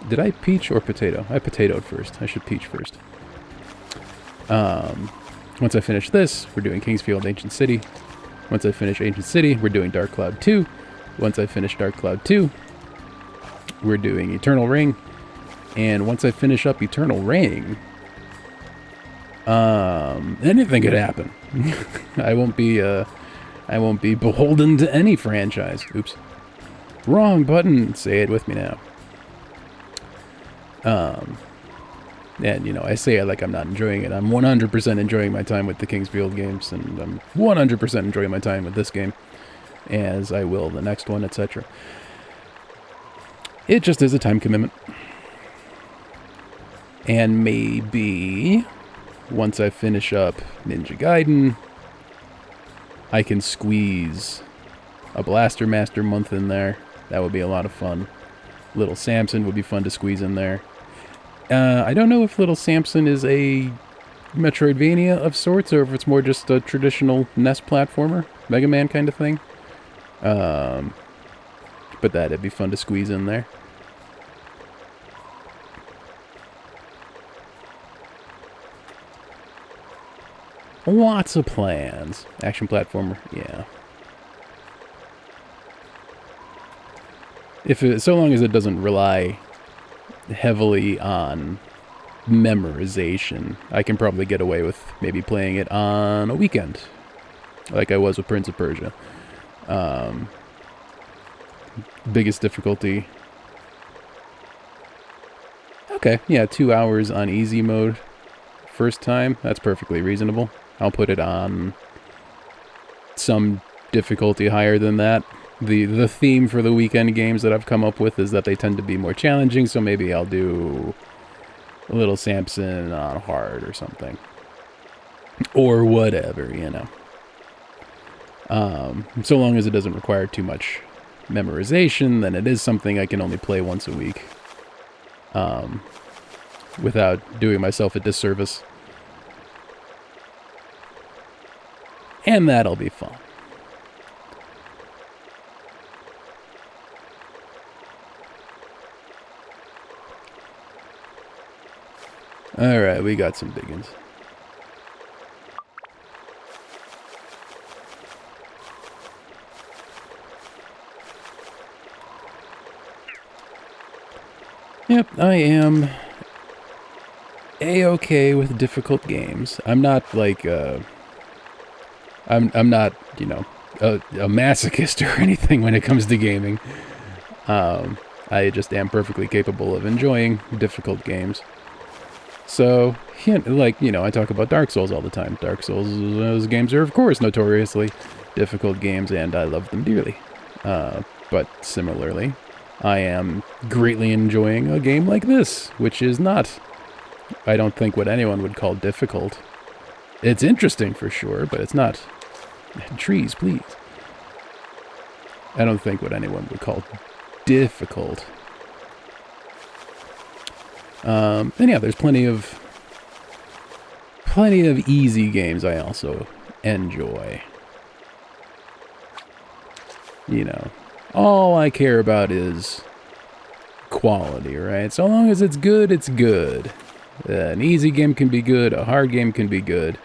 Did I peach or potato? I potatoed first. I should peach first. Once I finish this, we're doing Kingsfield Ancient City. Once I finish Ancient City, we're doing Dark Cloud 2. Once I finish Dark Cloud 2, we're doing Eternal Ring. And once I finish up Eternal Ring, anything could happen. I won't be beholden to any franchise. Oops. Wrong button. Say it with me now. And, you know, I say it like I'm not enjoying it. I'm 100% enjoying my time with the Kingsfield games, and I'm 100% enjoying my time with this game, as I will the next one, etc. It just is a time commitment. And maybe once I finish up Ninja Gaiden, I can squeeze a Blaster Master month in there. That would be a lot of fun. Little Samson would be fun to squeeze in there. I don't know if Little Samson is a Metroidvania of sorts, or if it's more just a traditional NES platformer, Mega Man kind of thing. But that'd be fun to squeeze in there. Lots of plans. Action platformer, yeah. So long as it doesn't rely heavily on memorization, I can probably get away with maybe playing it on a weekend, like I was with Prince of Persia. Biggest difficulty. Okay, yeah, 2 hours on easy mode. First time, that's perfectly reasonable. I'll put it on some difficulty higher than that. The theme for the weekend games that I've come up with is that they tend to be more challenging, so maybe I'll do a Little Samson on hard or something. Or whatever, you know. So long as it doesn't require too much memorization, then it is something I can only play once a week. Without doing myself a disservice. And that'll be fun. Alright, we got some big ones. Yep, I am A-okay with difficult games. I'm not like, I'm not, you know, a masochist or anything when it comes to gaming. I just am perfectly capable of enjoying difficult games. So, like, you know, I talk about Dark Souls all the time. Dark Souls, those games are, of course, notoriously difficult games, and I love them dearly. But similarly, I am greatly enjoying a game like this, which is not, I don't think, what anyone would call difficult. It's interesting for sure, but it's not. Trees, please. I don't think what anyone would call difficult. And yeah, there's plenty of easy games I also enjoy. You know, all I care about is quality, right? So long as it's good, it's good. An easy game can be good, a hard game can be good,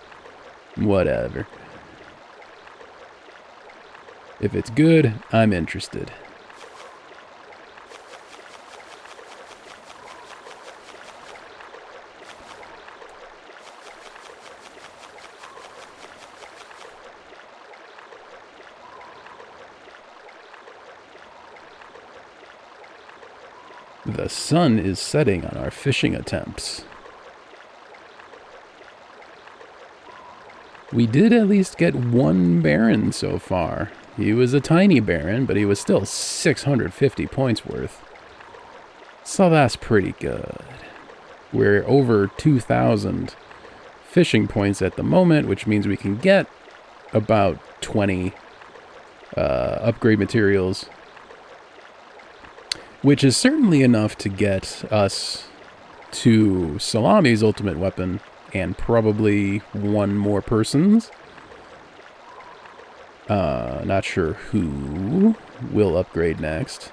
whatever. If it's good, I'm interested. The sun is setting on our fishing attempts. We did at least get one Baron so far. He was a tiny Baron, but he was still 650 points worth. So that's pretty good. We're over 2,000 fishing points at the moment, which means we can get about 20 upgrade materials, which is certainly enough to get us to Salami's ultimate weapon and probably one more person's. Not sure who will upgrade next,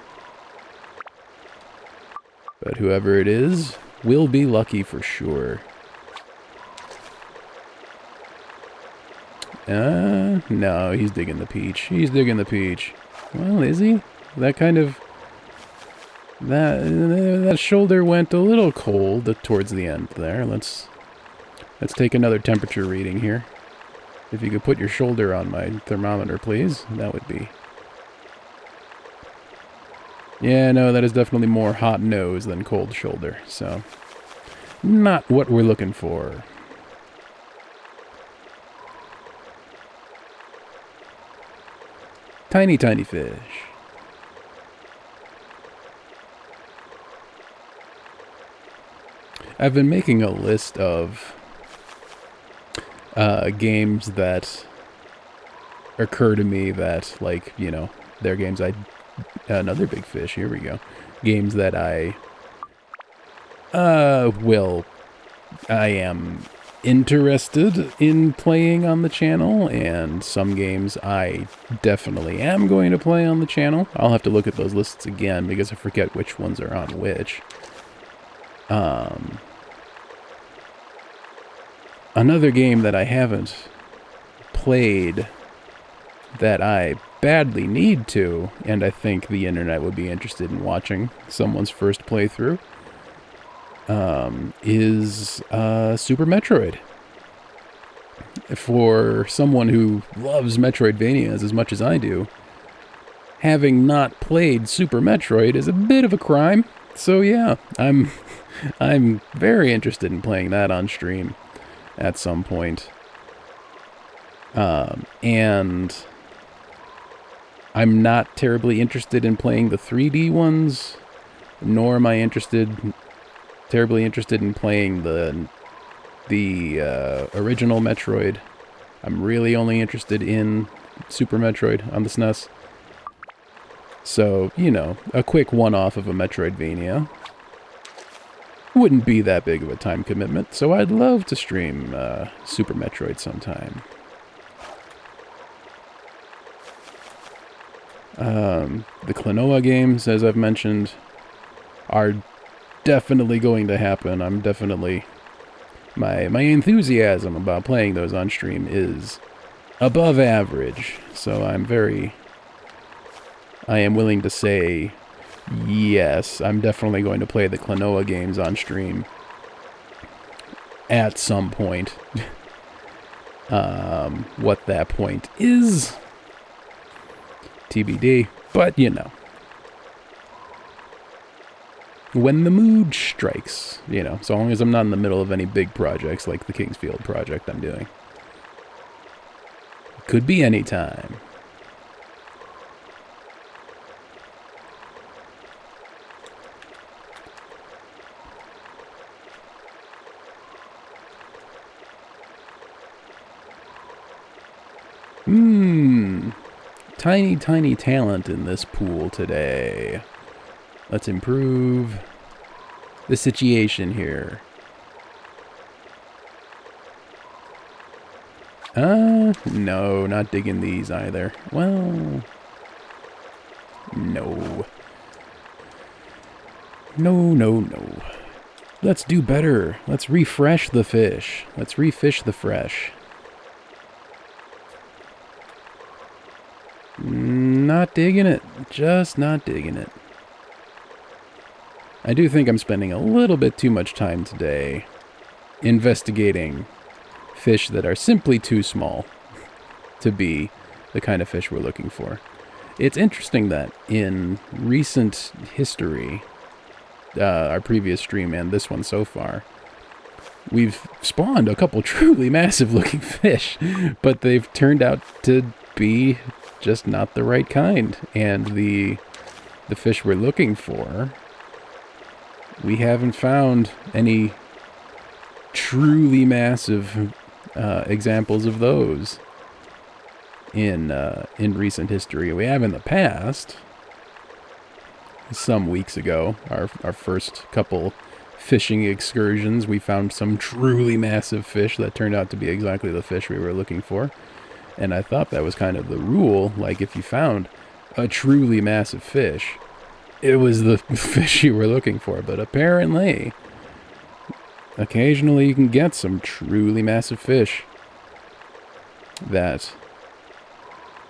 but whoever it is will be lucky for sure. No, he's digging the peach. He's digging the peach. Well, is he? That kind of... That shoulder went a little cold towards the end there. Let's take another temperature reading here. If you could put your shoulder on my thermometer, please, that would be Yeah, no, that is definitely more hot nose than cold shoulder, so not what we're looking for. Tiny, tiny fish. I've been making a list of games that occur to me that, like, you know, they're games another big fish, here we go. Games that I am interested in playing on the channel, and some games I definitely am going to play on the channel. I'll have to look at those lists again because I forget which ones are on which. Another game that I haven't played that I badly need to, and I think the internet would be interested in watching someone's first playthrough, is Super Metroid. For someone who loves Metroidvanias as much as I do, having not played Super Metroid is a bit of a crime. So yeah, I'm very interested in playing that on stream at some point. And I'm not terribly interested in playing the 3D ones, nor am I terribly interested in playing the original Metroid. I'm really only interested in Super Metroid on the SNES. So, you know, a quick one-off of a Metroidvania wouldn't be that big of a time commitment, so I'd love to stream Super Metroid sometime. The Klonoa games, as I've mentioned, are definitely going to happen. I'm definitely... My enthusiasm about playing those on stream is above average, so I am willing to say, yes, I'm definitely going to play the Klonoa games on stream at some point. What that point is, TBD, but you know. When the mood strikes, you know, so long as I'm not in the middle of any big projects like the Kingsfield project I'm doing. Could be any time. Tiny, tiny talent in this pool today. Let's improve the situation here. No, not digging these either. Well, no. No. Let's do better. Let's refresh the fish. Let's refish the fresh. Not digging it. Just not digging it. I do think I'm spending a little bit too much time today investigating fish that are simply too small to be the kind of fish we're looking for. It's interesting that in recent history, our previous stream and this one so far, we've spawned a couple truly massive looking fish, but they've turned out to be just not the right kind. And the fish we're looking for, we haven't found any truly massive examples of those in recent history. We have in the past. Some weeks ago, our first couple fishing excursions, we found some truly massive fish that turned out to be exactly the fish we were looking for. And I thought that was kind of the rule, like if you found a truly massive fish, it was the fish you were looking for. But apparently, occasionally you can get some truly massive fish that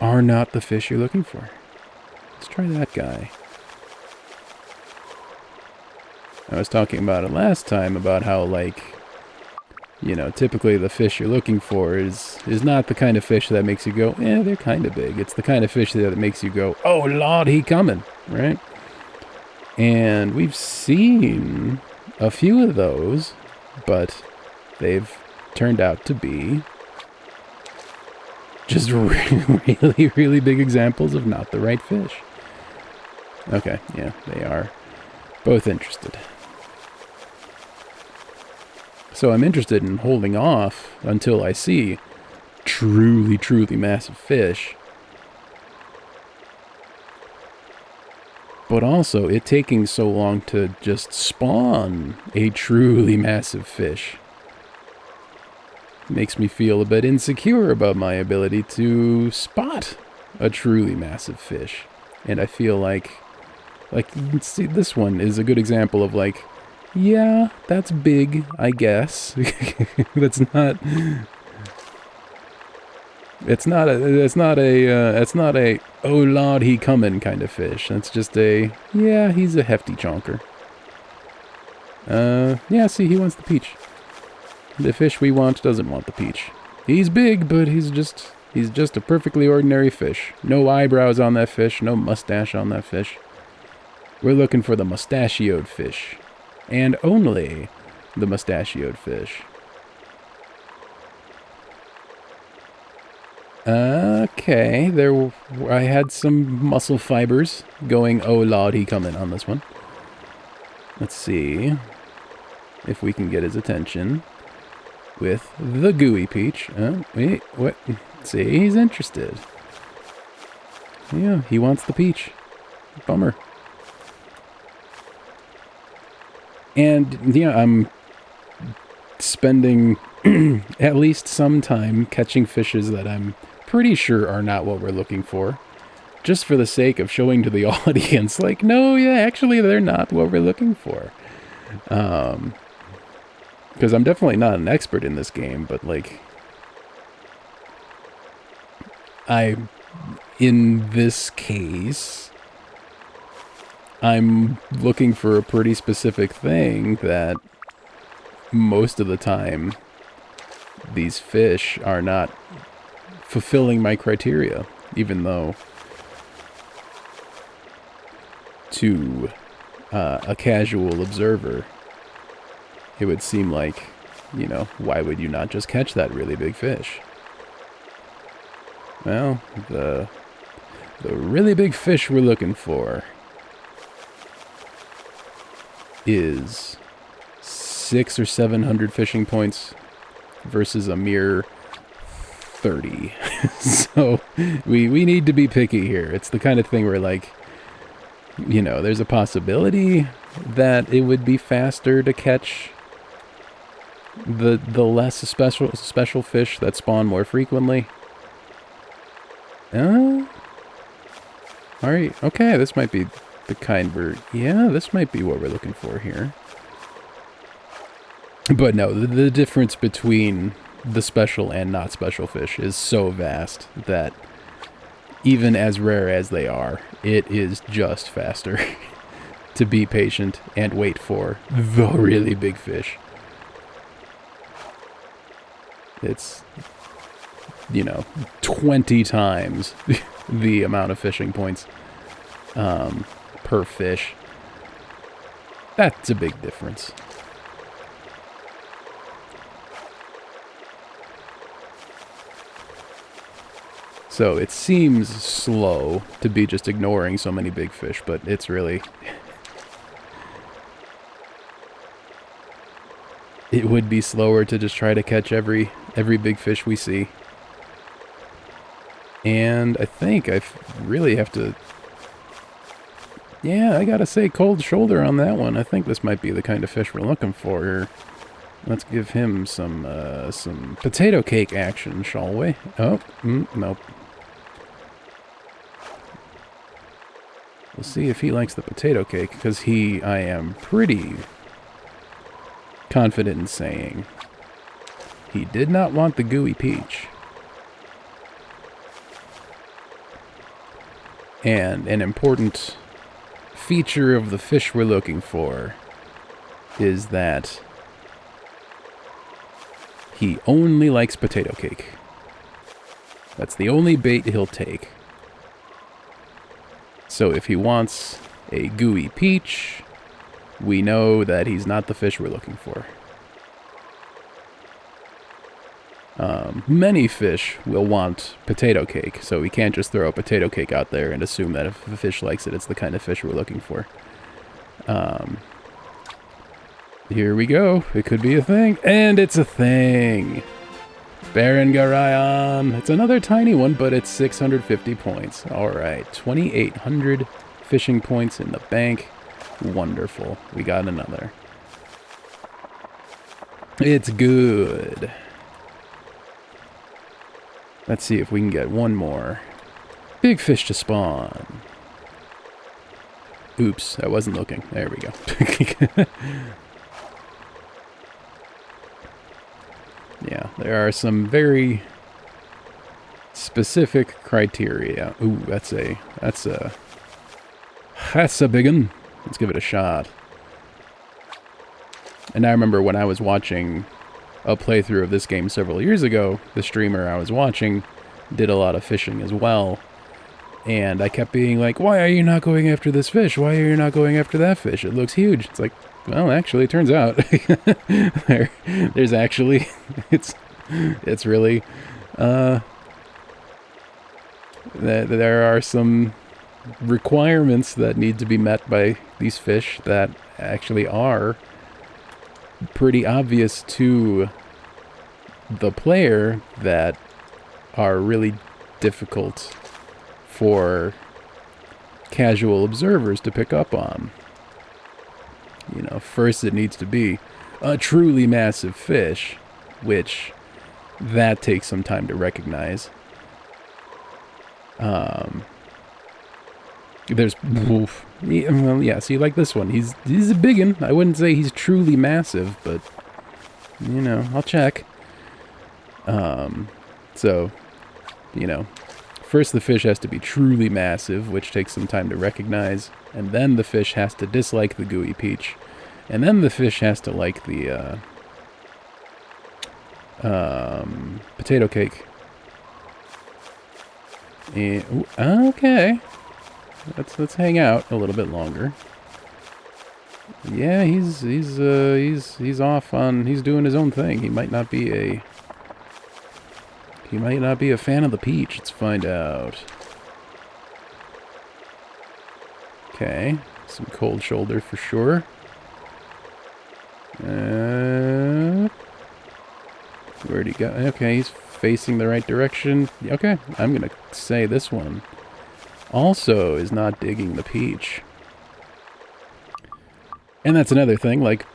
are not the fish you're looking for. Let's try that guy. I was talking about it last time, about how, like, you know, typically the fish you're looking for is not the kind of fish that makes you go, they're kind of big. It's the kind of fish that makes you go, oh, Lord, he coming, right? And we've seen a few of those, but they've turned out to be just really, really big examples of not the right fish. Okay, yeah, they are both interested. So I'm interested in holding off until I see truly, truly massive fish. But also, it taking so long to just spawn a truly massive fish makes me feel a bit insecure about my ability to spot a truly massive fish. And I feel like, see, this one is a good example of like, yeah, that's big, I guess. That's not... It's not a, oh lord, he comin' kind of fish. It's just a, yeah, he's a hefty chonker. Yeah, see, he wants the peach. The fish we want doesn't want the peach. He's big, but he's just a perfectly ordinary fish. No eyebrows on that fish, no mustache on that fish. We're looking for the mustachioed fish. And only the mustachioed fish. Okay, I had some muscle fibers going, oh lord, he coming on this one. Let's see if we can get his attention with the gooey peach. Wait, what? See, he's interested. Yeah, he wants the peach. Bummer. And, yeah, I'm spending at least some time catching fishes that I'm pretty sure are not what we're looking for, just for the sake of showing to the audience, like, no, yeah, actually, they're not what we're looking for. Because I'm definitely not an expert in this game, but, like, in this case, I'm looking for a pretty specific thing that most of the time these fish are not fulfilling my criteria, even though to a casual observer it would seem like, you know, why would you not just catch that really big fish? Well, the really big fish we're looking for is 600 or 700 fishing points versus a mere 30. So we need to be picky here. It's the kind of thing where, like, you know, there's a possibility that it would be faster to catch the less special fish that spawn more frequently. Alright, okay, this might be the kind where, yeah, this might be what we're looking for here. But no, the difference between the special and not special fish is so vast that even as rare as they are, it is just faster to be patient and wait for the really big fish. It's, you know, 20 times the amount of fishing points per fish. That's a big difference. So it seems slow to be just ignoring so many big fish, but it's really... It would be slower to just try to catch every big fish we see. And I think I really have to... Yeah, I gotta say cold shoulder on that one. I think this might be the kind of fish we're looking for here. Let's give him some potato cake action, shall we? Oh, nope. We'll see if he likes the potato cake, because I am pretty confident in saying he did not want the gooey peach. And an important feature of the fish we're looking for is that he only likes potato cake. That's the only bait he'll take. So if he wants a gooey peach, we know that he's not the fish we're looking for. Many fish will want potato cake, so we can't just throw a potato cake out there and assume that if a fish likes it, it's the kind of fish we're looking for. Here we go. It could be a thing, and it's a thing. Baron Garayan. It's another tiny one, but it's 650 points. All right, 2,800 fishing points in the bank. Wonderful. We got another. It's good. Let's see if we can get one more. Big fish to spawn. Oops, I wasn't looking. There we go. Yeah, there are some very specific criteria. Ooh, that's a big one. Let's give it a shot. And I remember when I was watching a playthrough of this game several years ago, the streamer I was watching did a lot of fishing as well. And I kept being like, why are you not going after this fish? Why are you not going after that fish? It looks huge. It's like, well, actually, it turns out there's actually, it's really, there are some requirements that need to be met by these fish that actually are pretty obvious to the player that are really difficult for casual observers to pick up on. You know, first it needs to be a truly massive fish, which that takes some time to recognize. There's, oof, well, yeah, see, like this one, he's a big one. I wouldn't say he's truly massive, but, you know, I'll check. So, you know, first the fish has to be truly massive, which takes some time to recognize, and then the fish has to dislike the gooey peach, and then the fish has to like the, potato cake. And, okay. Let's hang out a little bit longer. Yeah, he's off on, he's doing his own thing. He might not be a fan of the peach. Let's find out. Okay, some cold shoulder for sure. Where'd he go? Okay, he's facing the right direction. Okay, I'm gonna say this one also is not digging the peach. And that's another thing, like,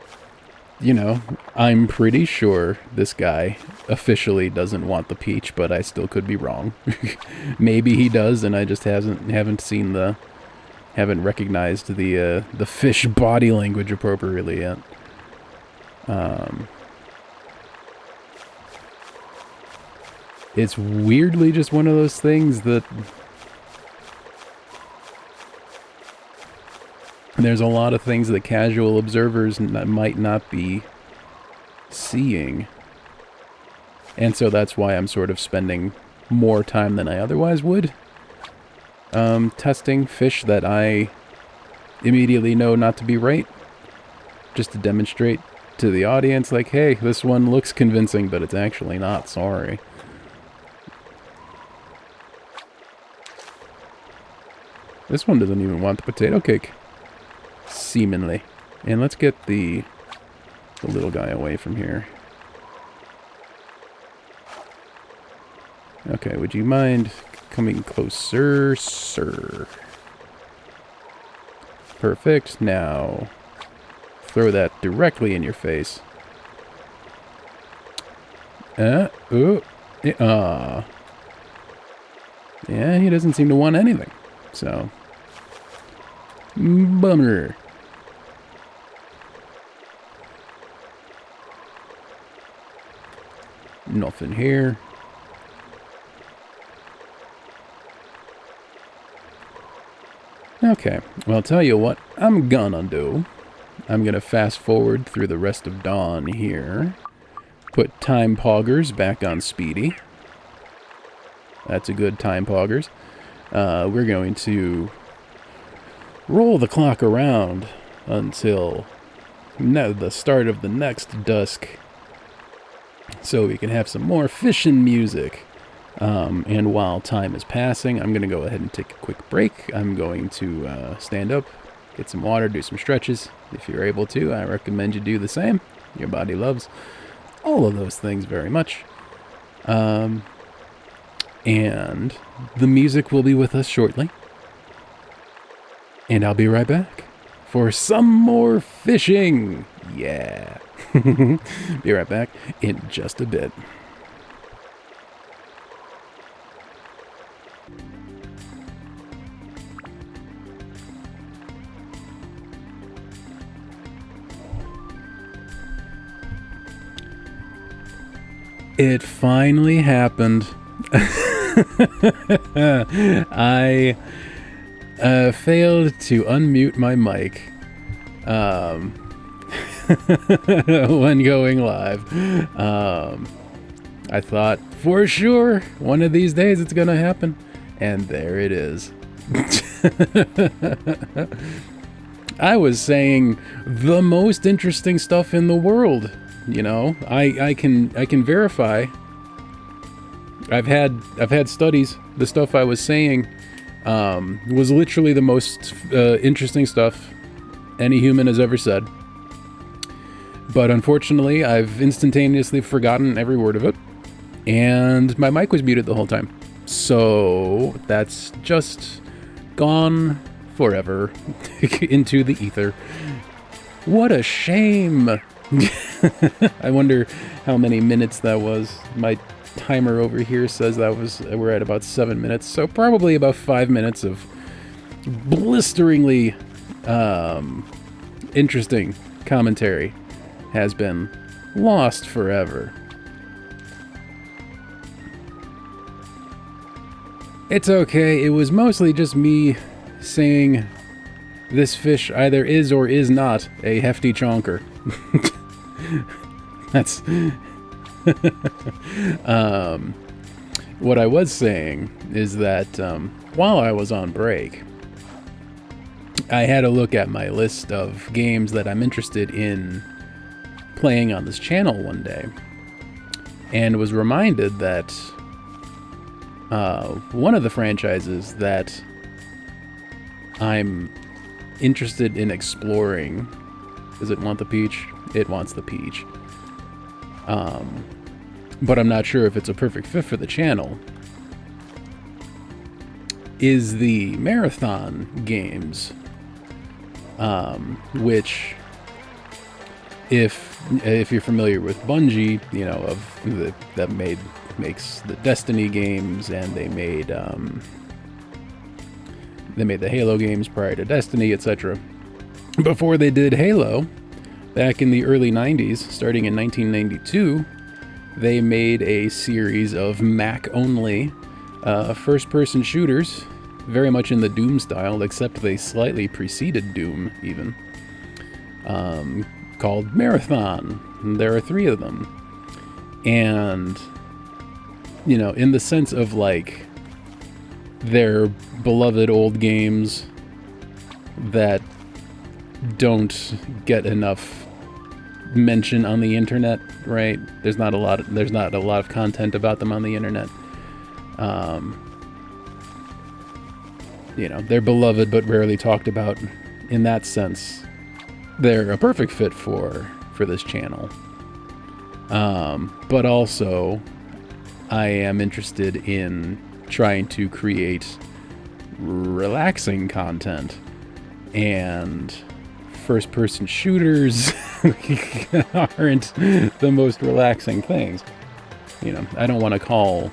you know, I'm pretty sure this guy officially doesn't want the peach, but I still could be wrong. Maybe he does, and I just haven't recognized the fish body language appropriately yet. It's weirdly just one of those things that there's a lot of things that casual observers might not be seeing. And so that's why I'm sort of spending more time than I otherwise would testing fish that I immediately know not to be right. Just to demonstrate to the audience, like, hey, this one looks convincing, but it's actually not, sorry. This one doesn't even want the potato cake. Seemingly. And let's get the little guy away from here. Okay, would you mind coming closer, sir? Perfect. Now, throw that directly in your face. Yeah, he doesn't seem to want anything. So, bummer. Nothing here. Okay, well, I'll tell you what I'm gonna do. I'm gonna fast forward through the rest of dawn here. Put time poggers back on speedy. That's a good time poggers. We're going to roll the clock around until the start of the next dusk, so we can have some more fishing music. And while time is passing, I'm going to go ahead and take a quick break. I'm going to stand up, get some water, do some stretches. If you're able to, I recommend you do the same. Your body loves all of those things very much. And the music will be with us shortly. And I'll be right back for some more fishing. Yeah. Be right back in just a bit. It finally happened. I failed to unmute my mic when going live. I thought for sure one of these days it's gonna happen, and there it is. I was saying the most interesting stuff in the world. You know, I can verify. I've had studies. The stuff I was saying was literally the most interesting stuff any human has ever said. But unfortunately, I've instantaneously forgotten every word of it, and my mic was muted the whole time. So that's just gone forever into the ether. What a shame. I wonder how many minutes that was. My timer over here says we're at about 7 minutes, so probably about 5 minutes of blisteringly interesting commentary has been lost forever. It's okay, it was mostly just me saying this fish either is or is not a hefty chonker. That's what I was saying is that while I was on break, I had a look at my list of games that I'm interested in playing on this channel one day, and was reminded that one of the franchises that I'm interested in exploring, does it want the peach? It wants the peach. But I'm not sure if it's a perfect fit for the channel, is the marathon games, which, if you're familiar with Bungie, you know, that makes the Destiny games, and they made the Halo games prior to Destiny, etc. Before they did Halo, back in the early 90s, starting in 1992, they made a series of Mac-only first-person shooters, very much in the Doom style, except they slightly preceded Doom, even, called Marathon. There are 3 of them. And, you know, in the sense of, like, they're beloved old games that don't get enough mention on the internet, right? There's not a lot of content about them on the internet. You know, they're beloved but rarely talked about. In that sense, they're a perfect fit for this channel. But also, I am interested in trying to create relaxing content, and first-person shooters aren't the most relaxing things. You know, I don't want to call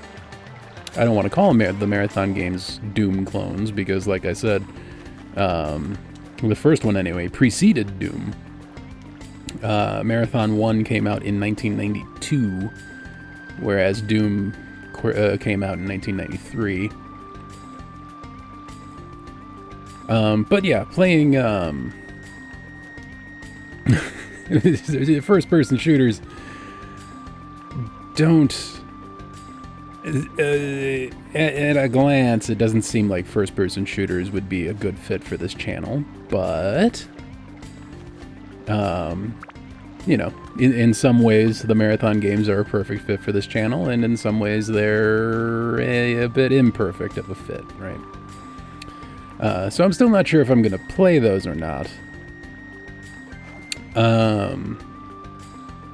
the marathon games Doom clones, because, like I said, the first one anyway preceded Doom. Marathon 1 came out in 1992, whereas Doom came out in 1993. But yeah, playing first-person shooters don't At a glance, it doesn't seem like first-person shooters would be a good fit for this channel, but you know, in some ways, the marathon games are a perfect fit for this channel, and in some ways, they're a bit imperfect of a fit, right? So I'm still not sure if I'm going to play those or not.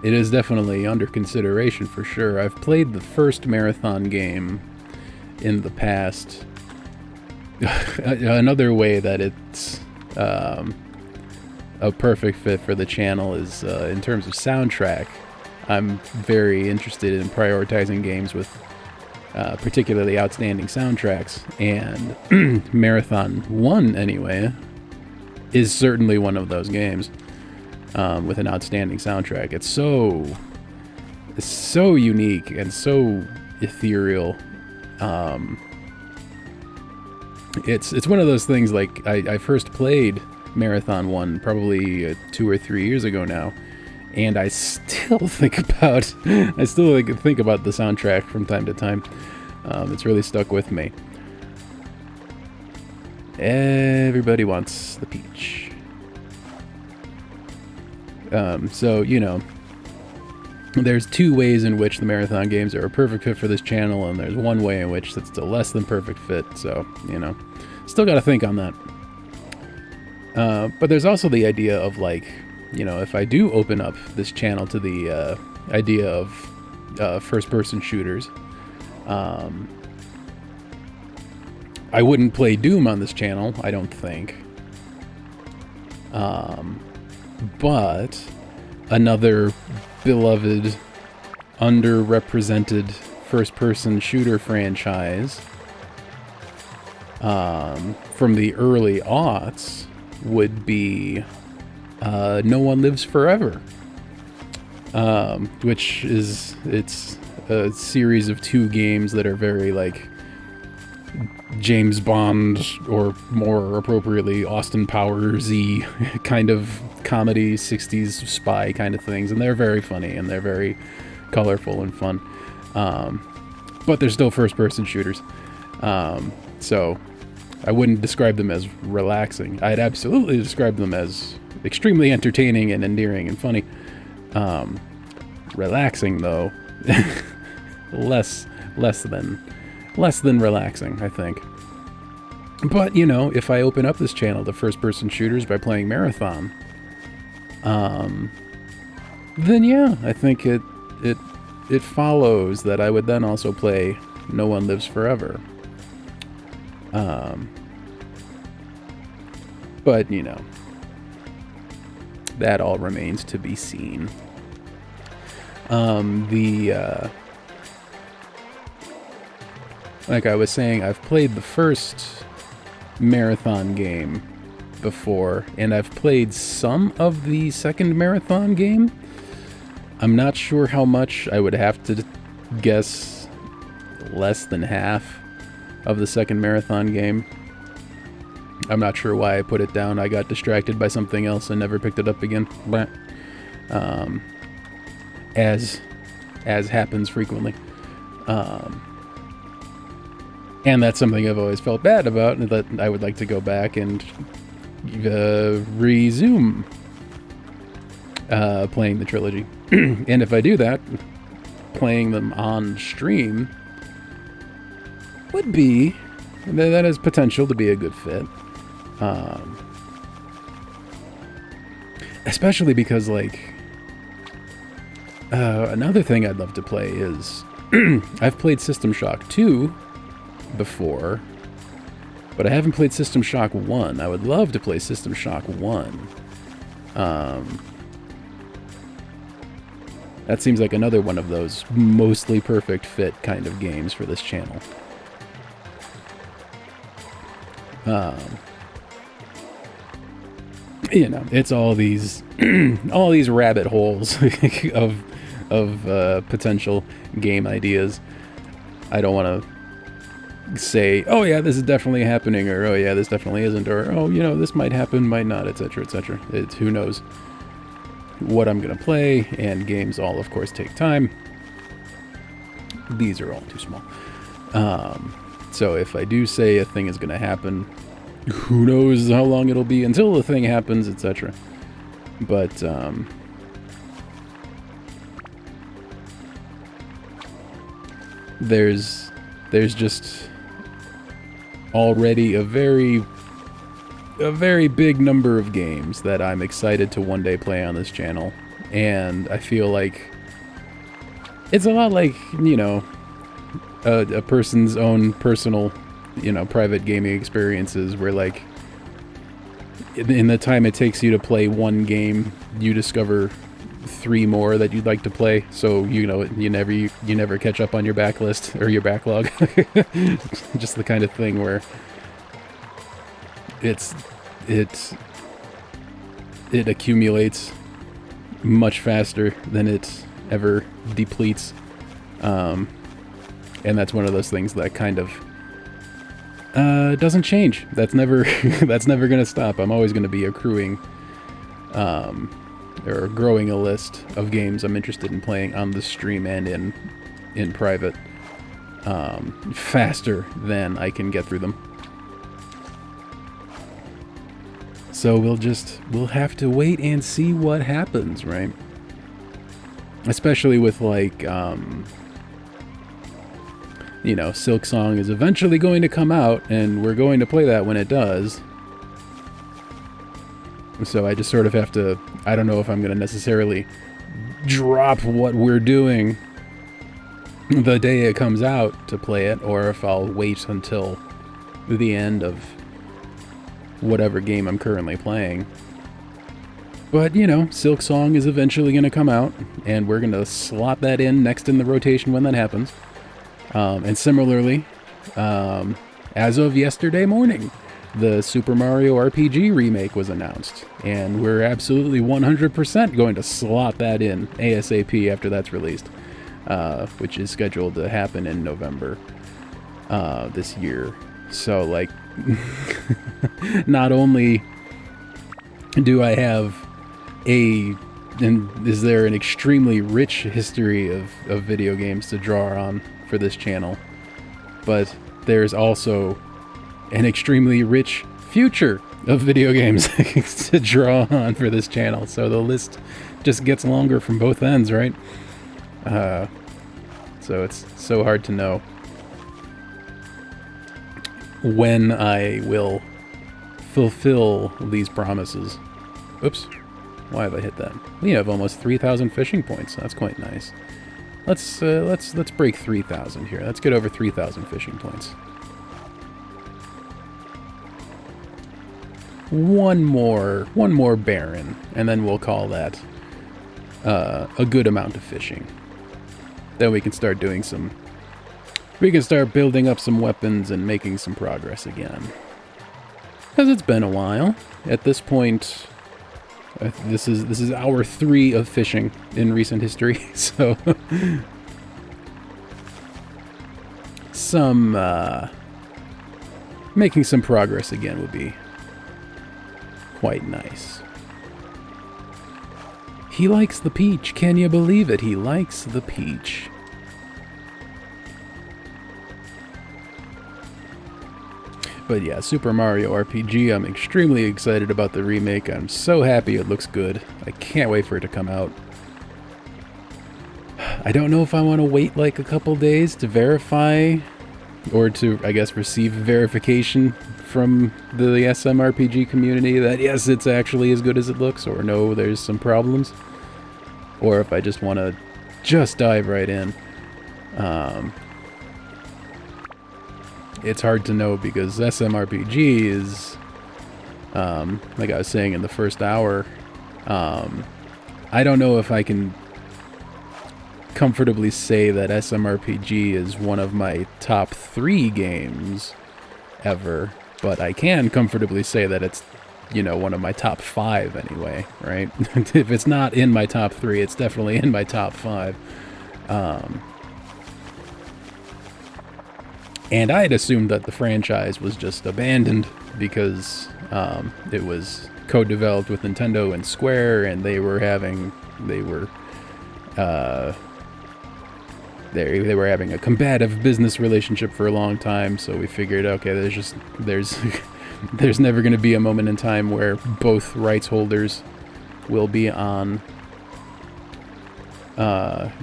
It is definitely under consideration for sure. I've played the first marathon game in the past. Another way that it's a perfect fit for the channel is in terms of soundtrack. I'm very interested in prioritizing games with particularly outstanding soundtracks, and Marathon 1, anyway, is certainly one of those games with an outstanding soundtrack. It's so unique and so ethereal. It's one of those things, like, I first played Marathon 1 probably 2 or 3 years ago now, and I still think about the soundtrack from time to time. It's really stuck with me. Everybody wants the peach. So, you know, there's two ways in which the marathon games are a perfect fit for this channel, and there's one way in which it's a less than perfect fit, so, you know, still gotta think on that. But there's also the idea of, like, you know, if I do open up this channel to the idea of first-person shooters, I wouldn't play Doom on this channel, I don't think. But another beloved, underrepresented first-person shooter franchise from the early aughts would be No One Lives Forever, which is, it's a series of 2 games that are very, like, James Bond, or more appropriately Austin Powers-y kind of comedy, 60s spy kind of things, and they're very funny and they're very colorful and fun, but they're still first-person shooters, so I wouldn't describe them as relaxing. I'd absolutely describe them as extremely entertaining and endearing and funny. Relaxing, though, less than relaxing, I think. But, you know, if I open up this channel to first-person shooters by playing Marathon, then yeah, I think it follows that I would then also play No One Lives Forever. But, you know, that all remains to be seen. Like I was saying, I've played the first Marathon game before, and I've played some of the second Marathon game. I'm not sure how much. I would have to guess less than half of the second Marathon game. I'm not sure why I put it down. I got distracted by something else and never picked it up again. As happens frequently. And that's something I've always felt bad about, and that I would like to go back and resume playing the trilogy. And if I do that, playing them on stream would be, that has potential to be a good fit. Especially because, like, another thing I'd love to play is I've played System Shock 2 before, but I haven't played System Shock 1. I would love to play System Shock 1. That seems like another one of those mostly perfect fit kind of games for this channel. You know, it's all these rabbit holes of potential game ideas. I don't want to say, oh yeah, this is definitely happening, or oh yeah, this definitely isn't, or oh, you know, this might happen, might not, etc., etc. It's who knows what I'm gonna play, and games all, of course, take time. these are all too small. So if I do say a thing is going to happen, who knows how long it'll be until the thing happens, etc. But there's just already a very big number of games that I'm excited to one day play on this channel, and I feel like it's a lot like, you know, a person's own personal, you know, private gaming experiences, where like in the time it takes you to play one game, you discover 3 more that you'd like to play, so you know you never catch up on your backlist or your backlog. Just the kind of thing where it accumulates much faster than it ever depletes, and that's one of those things that kind of doesn't change. That's never that's never gonna stop. I'm always gonna be accruing or growing a list of games I'm interested in playing on the stream and in private, faster than I can get through them. So we'll have to wait and see what happens, right? Especially with like, you know, Silksong is eventually going to come out, and we're going to play that when it does. So I just sort of have to, I don't know if I'm going to necessarily drop what we're doing the day it comes out to play it, or if I'll wait until the end of whatever game I'm currently playing. But, you know, Silksong is eventually going to come out, and we're going to slot that in next in the rotation when that happens. And similarly, as of yesterday morning, the Super Mario RPG remake was announced, and we're absolutely 100% going to slot that in ASAP after that's released, which is scheduled to happen in November this year. So, like, not only do I have is there an extremely rich history of video games to draw on for this channel, but there's also an extremely rich future of video games to draw on for this channel. So the list just gets longer from both ends, right? So it's so hard to know when I will fulfill these promises. Oops. Why have I hit that? We have almost 3,000 fishing points. That's quite nice. Let's break 3,000 here. Let's get over 3,000 fishing points. One more Baron, and then we'll call that a good amount of fishing. Then we can start doing some. We can start building up some weapons and making some progress again. Because it's been a while. At this point, this is hour 3 of fishing in recent history. So making some progress again would be quite nice. He likes the peach. Can you believe it? He likes the peach. But yeah, Super Mario RPG, I'm extremely excited about the remake. I'm so happy it looks good. I can't wait for it to come out. I don't know if I want to wait like a couple days to verify, or to, I guess, receive verification from the SMRPG community that yes, it's actually as good as it looks, or no, there's some problems. Or if I just want to just dive right in. It's hard to know because SMRPG is, like I was saying in the first hour, I don't know if I can comfortably say that SMRPG is one of my top 3 games ever, but I can comfortably say that it's, you know, one of my top 5 anyway, right? If it's not in my top 3, it's definitely in my top 5. And I had assumed that the franchise was just abandoned because it was co-developed with Nintendo and Square, and they were they were having a combative business relationship for a long time, so we figured, okay, there's there's never going to be a moment in time where both rights holders will be on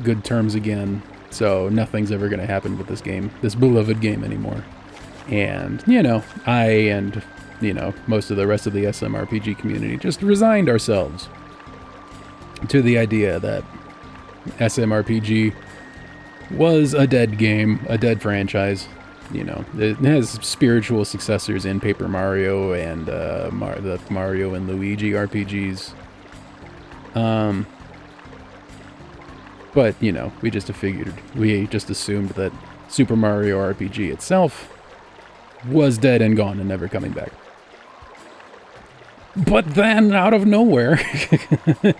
good terms again, so nothing's ever going to happen with this game, this beloved game anymore. And, you know, I and, you know, most of the rest of the SMRPG community just resigned ourselves to the idea that SMRPG was a dead game, a dead franchise. You know, it has spiritual successors in Paper Mario and the Mario and Luigi RPGs. But, you know, we just assumed that Super Mario RPG itself was dead and gone and never coming back. But then, out of nowhere,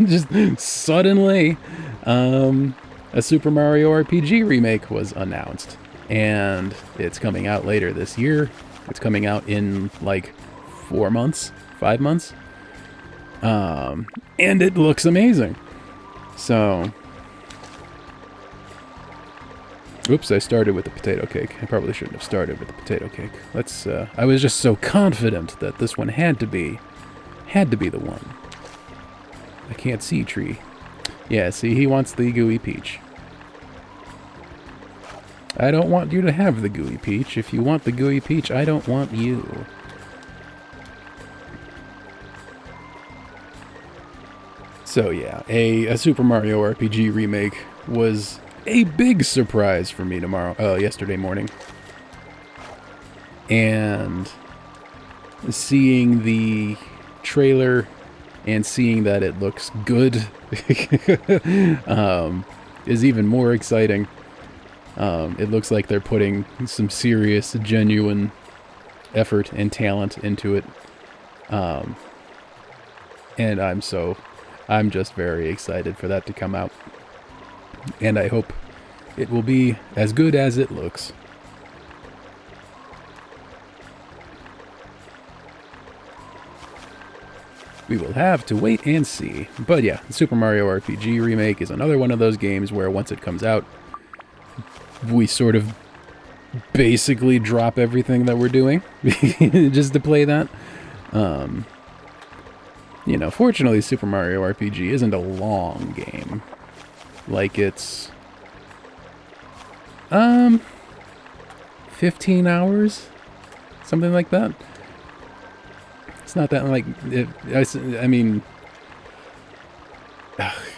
just suddenly, a Super Mario RPG remake was announced. And it's coming out later this year. It's coming out in, like, 5 months. And it looks amazing. So... Oops, I started with the potato cake. I probably shouldn't have started with the potato cake. Let's, I was just so confident that this one had to be the one. I can't see tree. Yeah, see, he wants the gooey peach. I don't want you to have the gooey peach. If you want the gooey peach, I don't want you. So yeah, a Super Mario RPG remake was a big surprise for me yesterday morning. And seeing the trailer and seeing that it looks good is even more exciting. It looks like they're putting some serious, genuine effort and talent into it. And I'm just very excited for that to come out. And I hope it will be as good as it looks. We will have to wait and see. But yeah, Super Mario RPG Remake is another one of those games where once it comes out, we sort of basically drop everything that we're doing just to play that. You know, fortunately, Super Mario RPG isn't a long game. Like, it's 15 hours? Something like that. It's not that, like, I mean,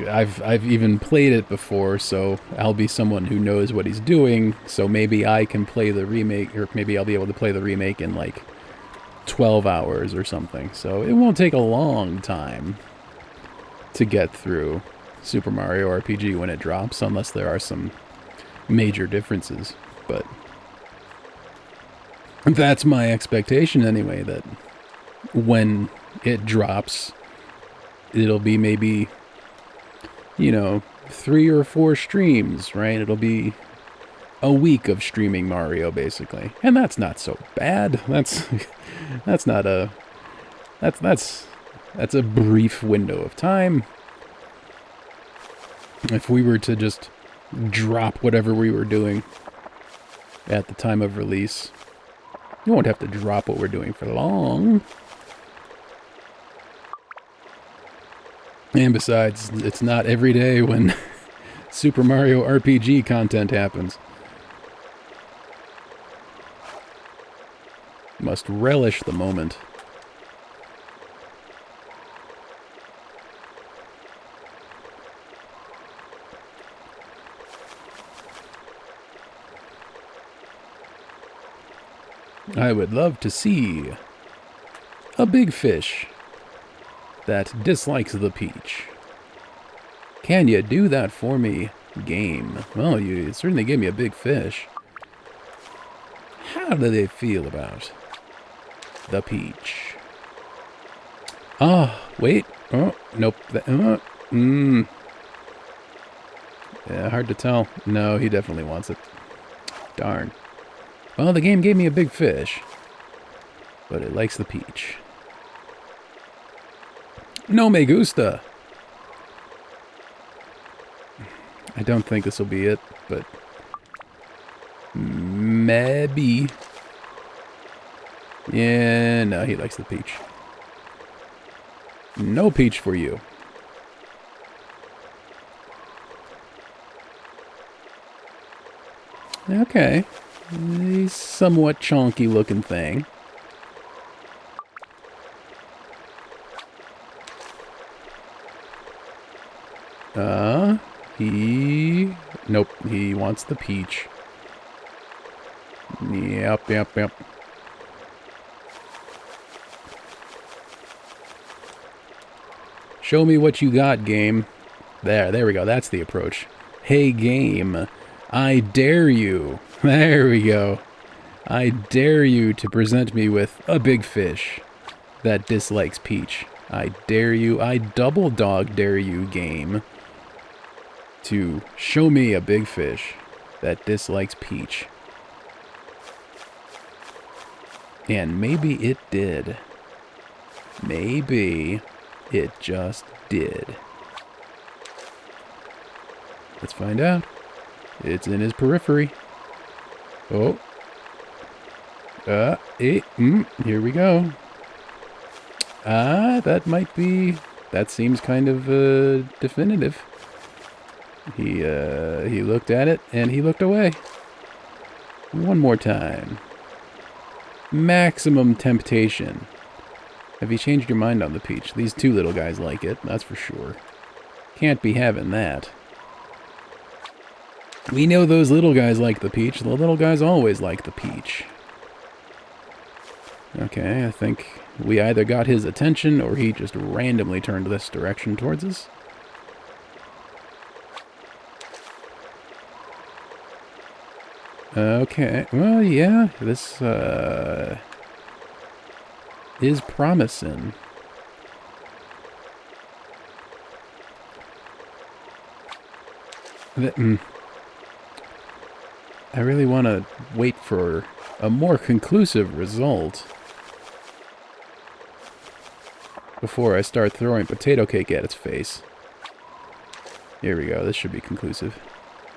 I've even played it before, so I'll be someone who knows what he's doing, so maybe I can play the remake, or maybe I'll be able to play the remake in, like, 12 hours or something. So it won't take a long time to get through Super Mario RPG when it drops, unless there are some major differences. But that's my expectation anyway, that when it drops, it'll be maybe, you know, 3 or 4 streams, right? It'll be a week of streaming Mario, basically. And that's not so bad. That's a brief window of time. If we were to just drop whatever we were doing at the time of release, you won't have to drop what we're doing for long. And besides, it's not every day when Super Mario RPG content happens. Must relish the moment. I would love to see a big fish that dislikes the peach. Can you do that for me, game? Well, you certainly gave me a big fish. How do they feel about the peach? Ah, wait. Oh, nope. Yeah, hard to tell. No, he definitely wants it. Darn. Well, the game gave me a big fish, but it likes the peach. No me gusta. I don't think this will be it, but Maybe. Yeah, no, he likes the peach. No peach for you. Okay. A somewhat chonky looking thing. Nope, he wants the peach. Yep. Show me what you got, game. There we go. That's the approach. Hey, game. I dare you. There we go. I dare you to present me with a big fish that dislikes peach. I dare you. I double dog dare you, game, to show me a big fish that dislikes peach. And maybe it did. Maybe it just did. Let's find out. It's in his periphery. Oh. Here we go. That might be... That seems kind of, definitive. He looked at it, and he looked away. One more time. Maximum temptation. Have you changed your mind on the peach? These two little guys like it, that's for sure. Can't be having that. We know those little guys like the peach. The little guys always like the peach. Okay, I think we either got his attention or he just randomly turned this direction towards us. Okay, well, yeah, this, is promising. I really want to wait for a more conclusive result before I start throwing potato cake at its face. Here we go, this should be conclusive.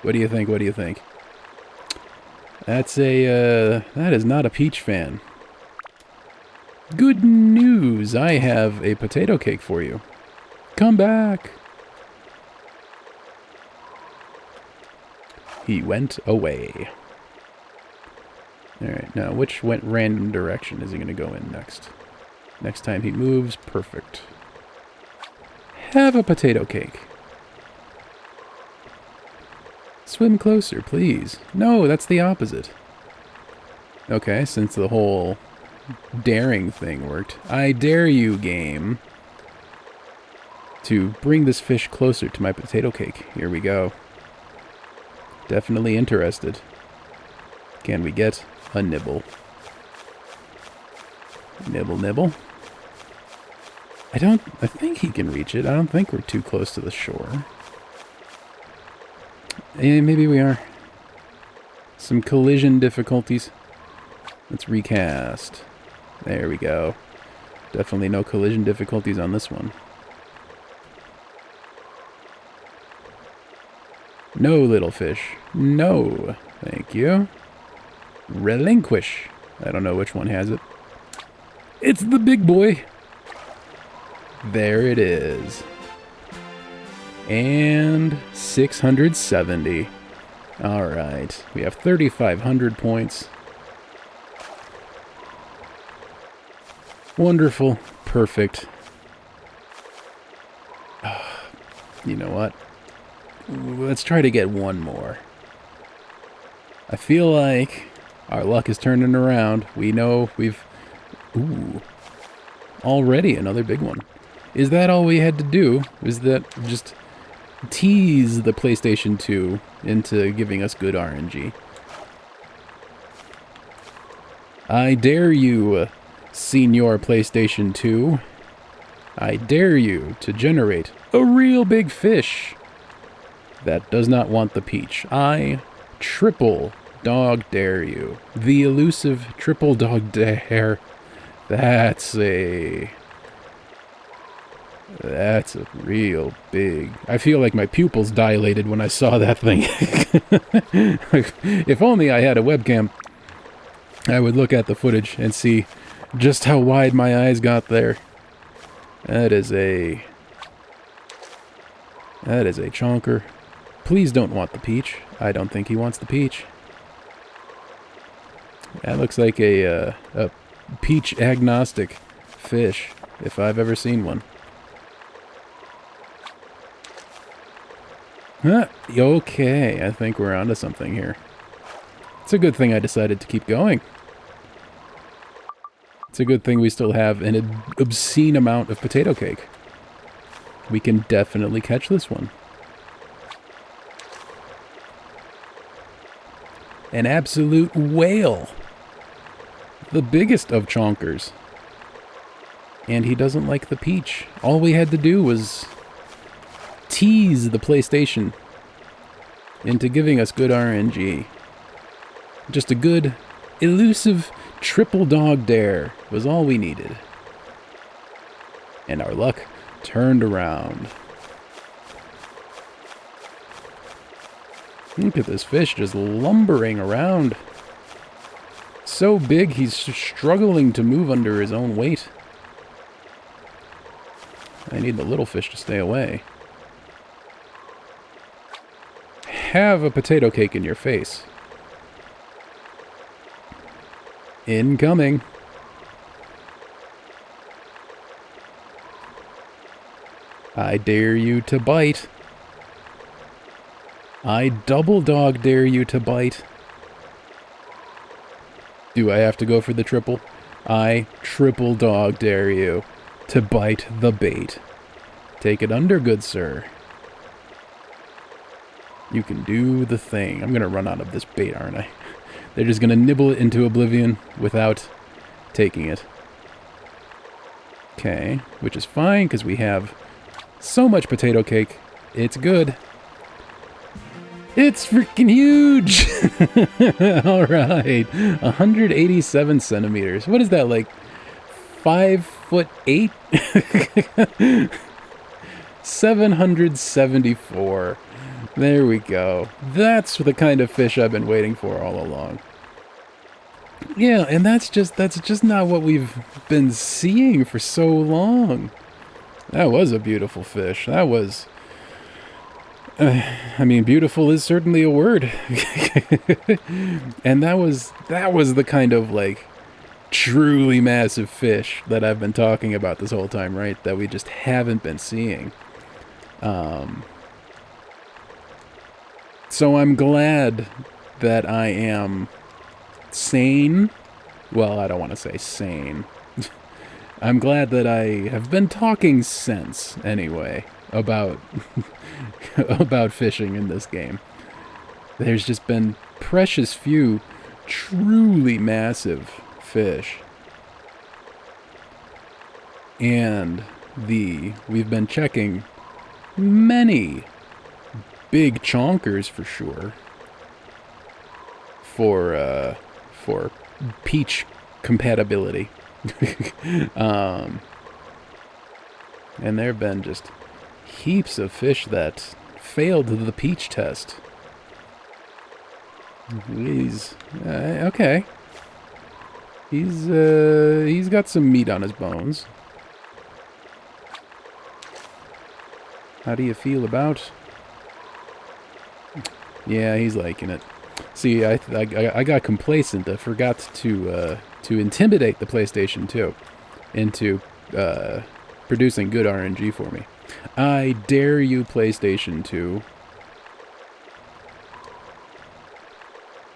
What do you think, what do you think? That's a, that is not a peach fan. Good news, I have a potato cake for you. Come back. He went away. Alright, now which random direction is he going to go in next? Next time he moves, perfect. Have a potato cake. Swim closer, please. No, that's the opposite. Okay, since the whole daring thing worked, I dare you, game, to bring this fish closer to my potato cake. Here we go. Definitely interested. Can we get a nibble? Nibble, nibble. I think he can reach it. I don't think we're too close to the shore. Maybe we are. Some collision difficulties. Let's recast. There we go. Definitely no collision difficulties on this one. No, little fish. No. Thank you. Relinquish. I don't know which one has it. It's the big boy. There it is. And 670. Alright. We have 3,500 points. Wonderful. Perfect. You know what? Let's try to get one more. I feel like our luck is turning around. We know we've... Ooh. Already another big one. Is that all we had to do? Is that just tease the PlayStation 2 into giving us good RNG? I dare you, Senior PlayStation 2. I dare you to generate a real big fish that does not want the peach. I triple dog dare you. The elusive triple dog dare. That's a real big... I feel like my pupils dilated when I saw that thing. If only I had a webcam. I would look at the footage and see just how wide my eyes got there. That is a chonker. Please don't want the peach. I don't think he wants the peach. That looks like a peach agnostic fish, if I've ever seen one. Huh, okay, I think we're onto something here. It's a good thing I decided to keep going. It's a good thing we still have an obscene amount of potato cake. We can definitely catch this one. An absolute whale. The biggest of chonkers. And he doesn't like the peach. All we had to do was tease the PlayStation into giving us good RNG. Just a good, elusive triple dog dare was all we needed. And our luck turned around. Look at this fish just lumbering around. So big he's struggling to move under his own weight. I need the little fish to stay away. Have a potato cake in your face. Incoming. I dare you to bite. I double dog dare you to bite. Do I have to go for the triple? I triple dog dare you to bite the bait. Take it under, good sir. You can do the thing. I'm gonna run out of this bait, aren't I? They're just gonna nibble it into oblivion without taking it. Okay, which is fine because we have so much potato cake. It's good. It's freaking huge! Alright. 187 centimeters. What is that, like 5'8"? 774. There we go. That's the kind of fish I've been waiting for all along. Yeah, and that's just not what we've been seeing for so long. That was a beautiful fish. That was... I mean, beautiful is certainly a word. And that was the kind of, like, truly massive fish that I've been talking about this whole time, right? That we just haven't been seeing. So I'm glad that I am sane. Well, I don't want to say sane. I'm glad that I have been talking sense, anyway, about about fishing in this game. There's just been precious few truly massive fish. And we've been checking many big chonkers for sure. For peach compatibility. And there have been just heaps of fish that failed the peach test. He's okay. He's got some meat on his bones. How do you feel about? Yeah, he's liking it. See, I got complacent. I forgot to intimidate the PlayStation 2 into producing good RNG for me. I dare you, PlayStation 2.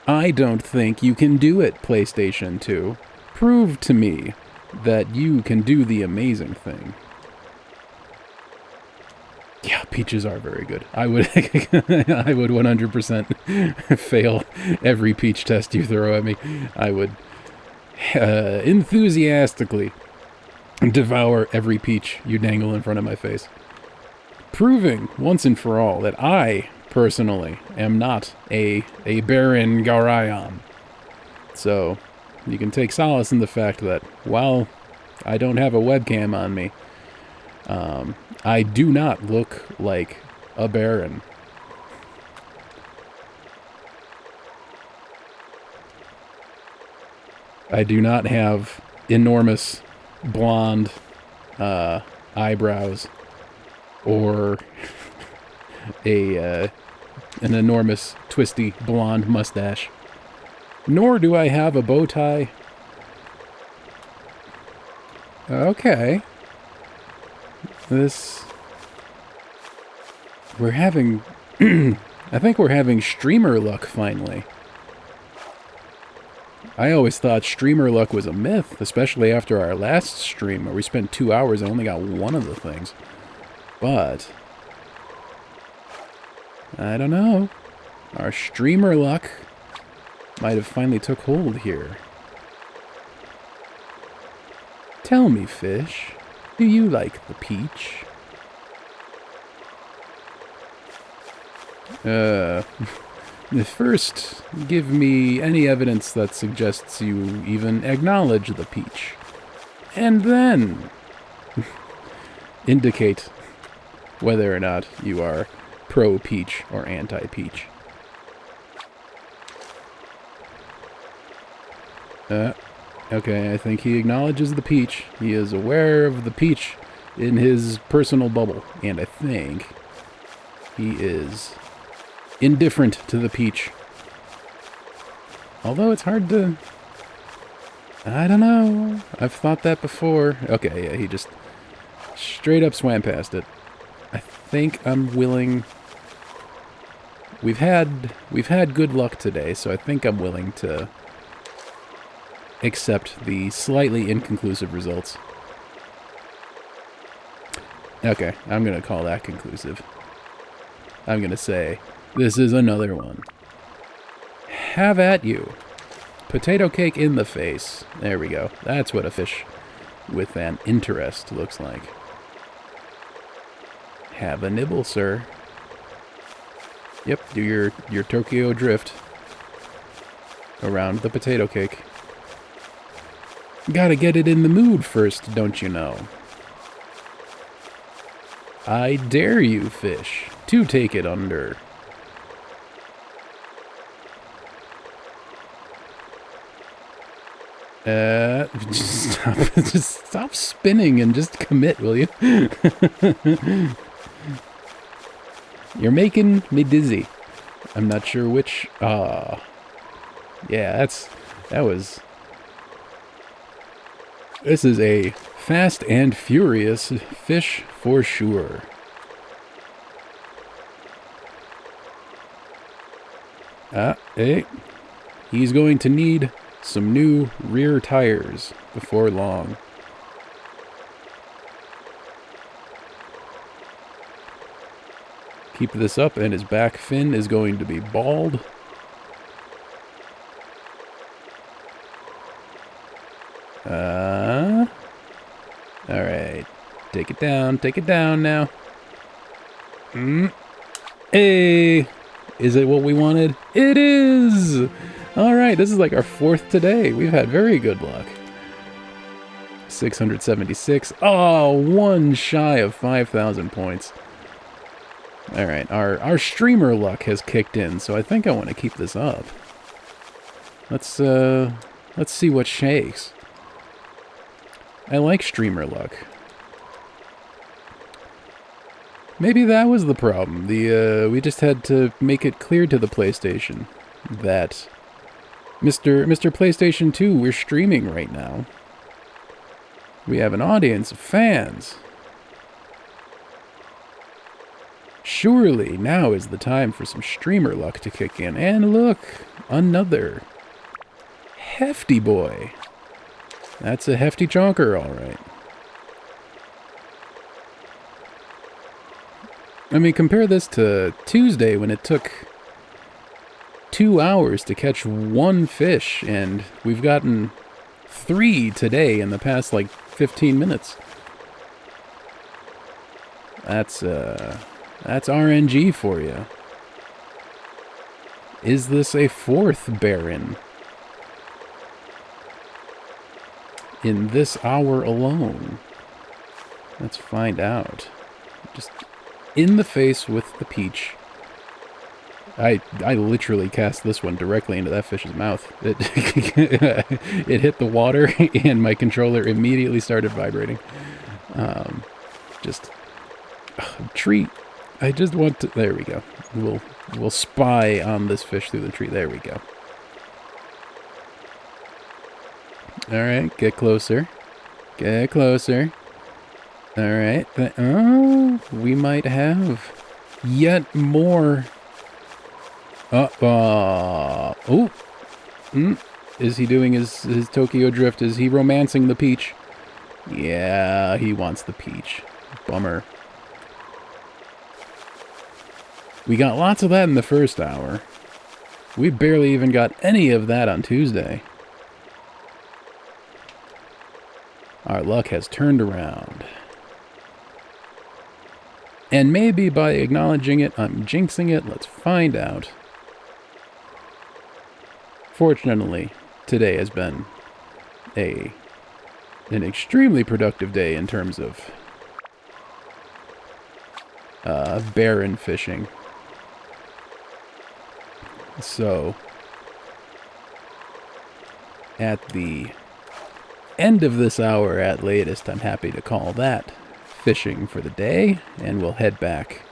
I don't think you can do it, PlayStation 2. Prove to me that you can do the amazing thing. Yeah, peaches are very good. I would I would 100% fail every peach test you throw at me. I would enthusiastically devour every peach you dangle in front of my face. Proving once and for all that I, personally, am not a barren garayan. So, you can take solace in the fact that, while I don't have a webcam on me, I do not look like a baron. I do not have enormous blonde eyebrows or an enormous twisty blonde mustache. Nor do I have a bow tie. Okay. We're having... I think we're having streamer luck, finally. I always thought streamer luck was a myth, especially after our last stream, where we spent 2 hours and only got one of the things. But... I don't know. Our streamer luck might have finally took hold here. Tell me, fish, do you like the peach? First, give me any evidence that suggests you even acknowledge the peach. And then, indicate whether or not you are pro-peach or anti-peach. Okay, I think he acknowledges the peach. He is aware of the peach in his personal bubble. And I think he is indifferent to the peach. Although it's hard to... I don't know. I've thought that before. Okay, yeah, he just straight up swam past it. I think I'm willing... We've had good luck today, so I think I'm willing to accept the slightly inconclusive results. Okay, I'm gonna call that conclusive. I'm gonna say, this is another one. Have at you. Potato cake in the face. There we go. That's what a fish with an interest looks like. Have a nibble, sir. Yep, do your Tokyo drift around the potato cake. Gotta get it in the mood first, don't you know? I dare you, fish, to take it under. Just stop spinning and just commit, will you? You're making me dizzy. I'm not sure which. Yeah, that was. This is a fast and furious fish for sure. Hey, he's going to need some new rear tires before long. Keep this up and his back fin is going to be bald. Alright. Take it down now. Hey! Is it what we wanted? It is! Alright, this is like our 4th today. We've had very good luck. 676. Oh, one shy of 5,000 points. Alright, our streamer luck has kicked in, so I think I want to keep this up. Let's see what shakes. I like streamer luck. Maybe that was the problem. We just had to make it clear to the PlayStation that Mr. PlayStation 2, we're streaming right now. We have an audience of fans. Surely now is the time for some streamer luck to kick in. And look, another hefty boy. That's a hefty chonker, all right. I mean, compare this to Tuesday when it took 2 hours to catch one fish, and we've gotten 3 today in the past, like, 15 minutes. That's RNG for you. Is this a 4th Baron? In this hour alone? Let's find out. Just in the face with the peach. I literally cast this one directly into that fish's mouth. It it hit the water, and my controller immediately started vibrating. Just tree. I just want to. There we go. We'll spy on this fish through the tree. There we go. All right, get closer. Get closer. All right. Oh, we might have yet more. Oh. Is he doing his Tokyo Drift? Is he romancing the peach? Yeah, he wants the peach. Bummer. We got lots of that in the first hour. We barely even got any of that on Tuesday. Our luck has turned around. And maybe by acknowledging it, I'm jinxing it. Let's find out. Fortunately, today has been an extremely productive day in terms of barren fishing. So, at the end of this hour at latest, I'm happy to call that fishing for the day, and we'll head back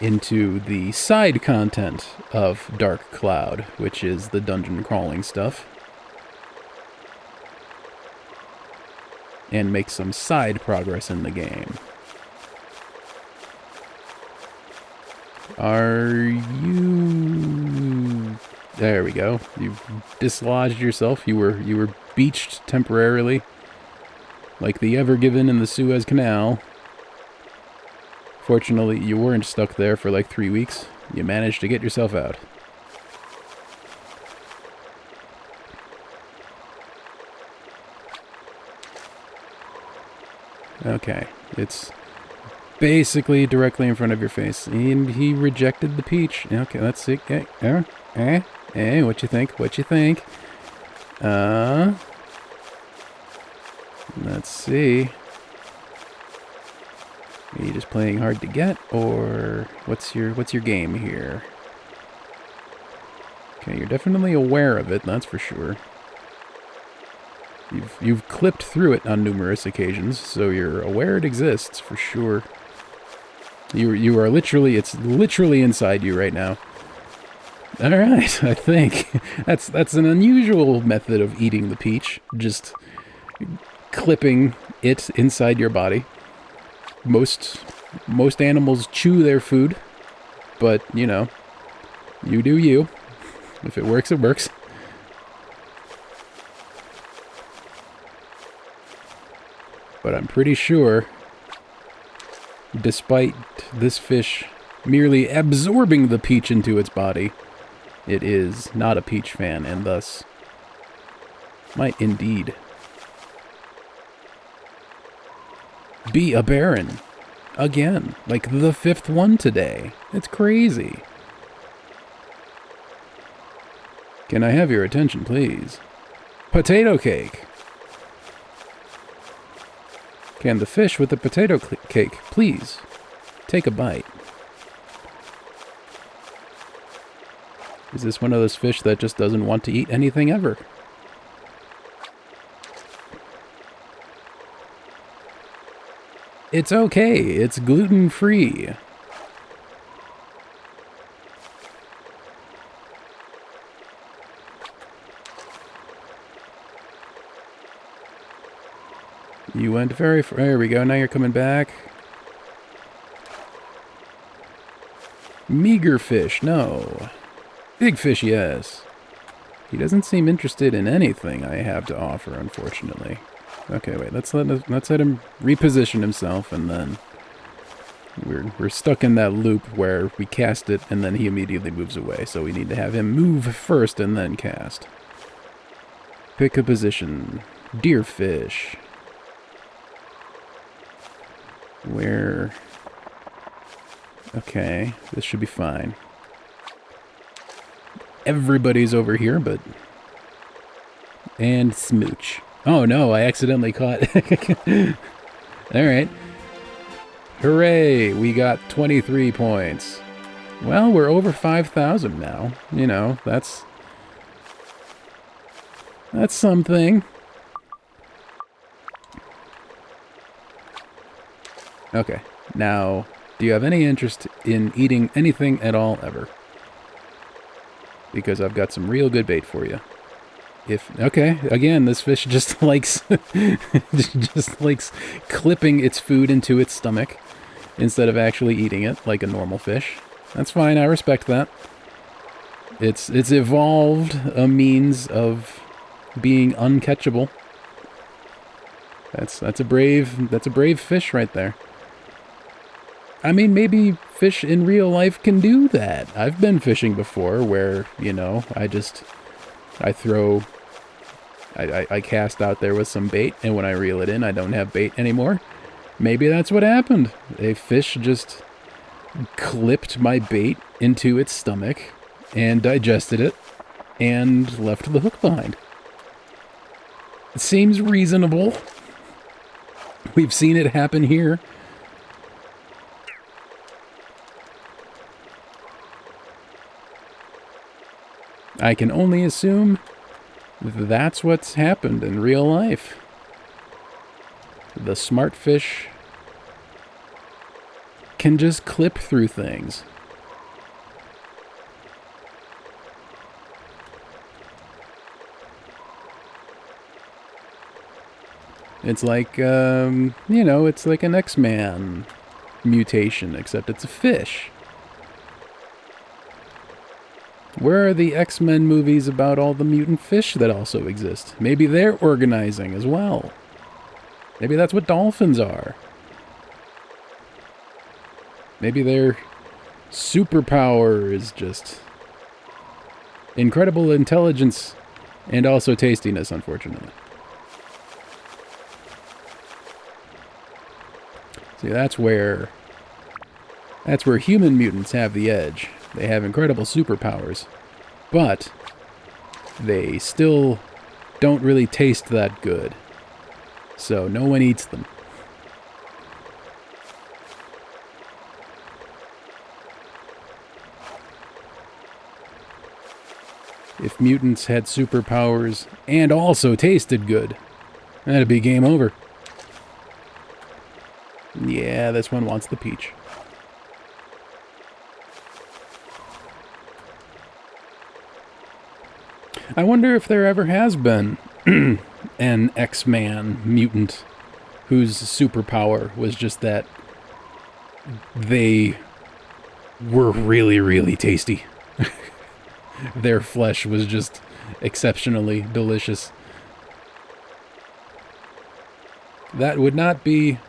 into the side content of Dark Cloud, which is the dungeon crawling stuff, and make some side progress in the game. Are you... There we go. You've dislodged yourself. You were beached temporarily, like the Ever Given in the Suez Canal. Fortunately, you weren't stuck there for like 3 weeks. You managed to get yourself out. Okay, it's basically directly in front of your face. And he rejected the peach. Okay, let's see. Hey, what you think? What you think? Let's see. Are you just playing hard to get, or what's your game here? Okay, you're definitely aware of it, that's for sure. You've clipped through it on numerous occasions, so you're aware it exists for sure. You are literally, it's literally inside you right now. All right, I think that's an unusual method of eating the peach. Just clipping it inside your body. Most animals chew their food, but you know, you do you. If it works, it works. But I'm pretty sure, despite this fish merely absorbing the peach into its body, it is not a peach fan, and thus might indeed be a Baron. Again, like the 5th one today. It's crazy. Can I have your attention, please? Potato cake. Can the fish with the potato cake please take a bite? Is this one of those fish that just doesn't want to eat anything ever? It's okay, it's gluten-free. You went very far. There we go, now you're coming back. Meager fish, no. Big fish, yes. He doesn't seem interested in anything I have to offer, unfortunately. Okay, wait, let's let him reposition himself, and then we're stuck in that loop where we cast it and then he immediately moves away. So we need to have him move first and then cast. Pick a position. Deer fish. Where? Okay, this should be fine. Everybody's over here, but... And smooch. Oh no, I accidentally caught... Alright. Hooray! We got 23 points. Well, we're over 5,000 now. You know, that's something. Okay, now, do you have any interest in eating anything at all ever? Because I've got some real good bait for you. Okay, again, this fish just likes just likes clipping its food into its stomach instead of actually eating it like a normal fish. That's fine, I respect that. It's evolved a means of being uncatchable. That's a brave fish right there. I mean, maybe fish in real life can do that. I've been fishing before where, you know, I cast out there with some bait, and when I reel it in, I don't have bait anymore. Maybe that's what happened. A fish just clipped my bait into its stomach and digested it and left the hook behind. It seems reasonable. We've seen it happen here. I can only assume that's what's happened in real life. The smart fish can just clip through things. It's like, you know, it's like an X-Man mutation, except it's a fish. Where are the X-Men movies about all the mutant fish that also exist? Maybe they're organizing as well. Maybe that's what dolphins are. Maybe their superpower is just incredible intelligence and also tastiness, unfortunately. See, that's where human mutants have the edge. They have incredible superpowers, but they still don't really taste that good. So no one eats them. If mutants had superpowers and also tasted good, that'd be game over. Yeah, this one wants the peach. I wonder if there ever has been an X-Man mutant whose superpower was just that they were really, really tasty. Their flesh was just exceptionally delicious. That would not be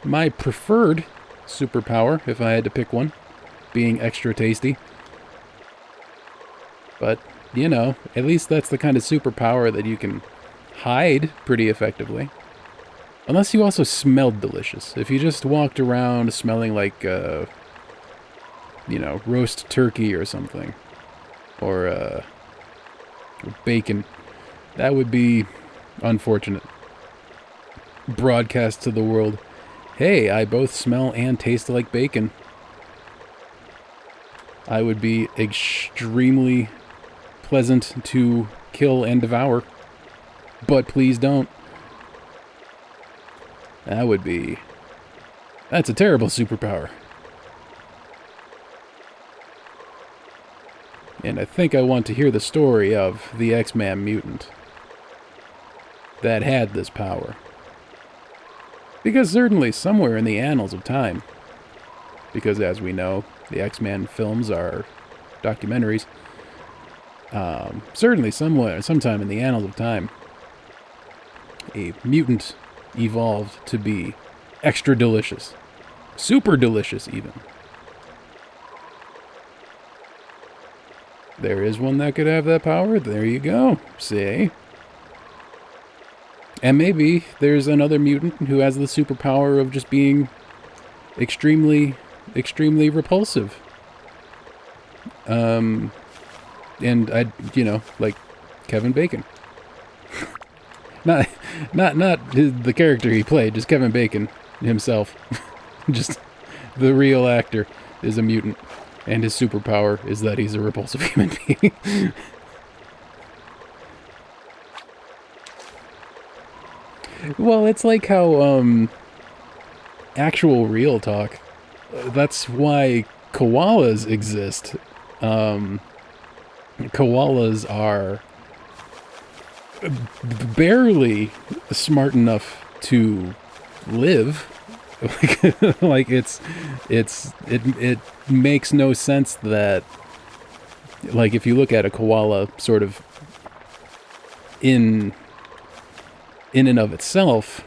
my preferred superpower if I had to pick one, being extra tasty. But, you know, at least that's the kind of superpower that you can hide pretty effectively. Unless you also smelled delicious. If you just walked around smelling like, you know, roast turkey or something. Or, bacon. That would be unfortunate. Broadcast to the world, hey, I both smell and taste like bacon. I would be extremely pleasant to kill and devour. But please don't. That's a terrible superpower. And I think I want to hear the story of the X-Man mutant that had this power. Because certainly somewhere in the annals of time, because as we know, the X-Men films are documentaries, certainly sometime in the annals of time, a mutant evolved to be extra delicious. Super delicious, even. There is one that could have that power. There you go. See? And maybe there's another mutant who has the superpower of just being extremely, extremely repulsive. And like Kevin Bacon. not the character he played, just Kevin Bacon himself. Just the real actor is a mutant. And his superpower is that he's a repulsive human being. Well, it's like how, actual real talk, that's why koalas exist. Koalas are barely smart enough to live. Like it makes no sense that, like, if you look at a koala sort of in and of itself,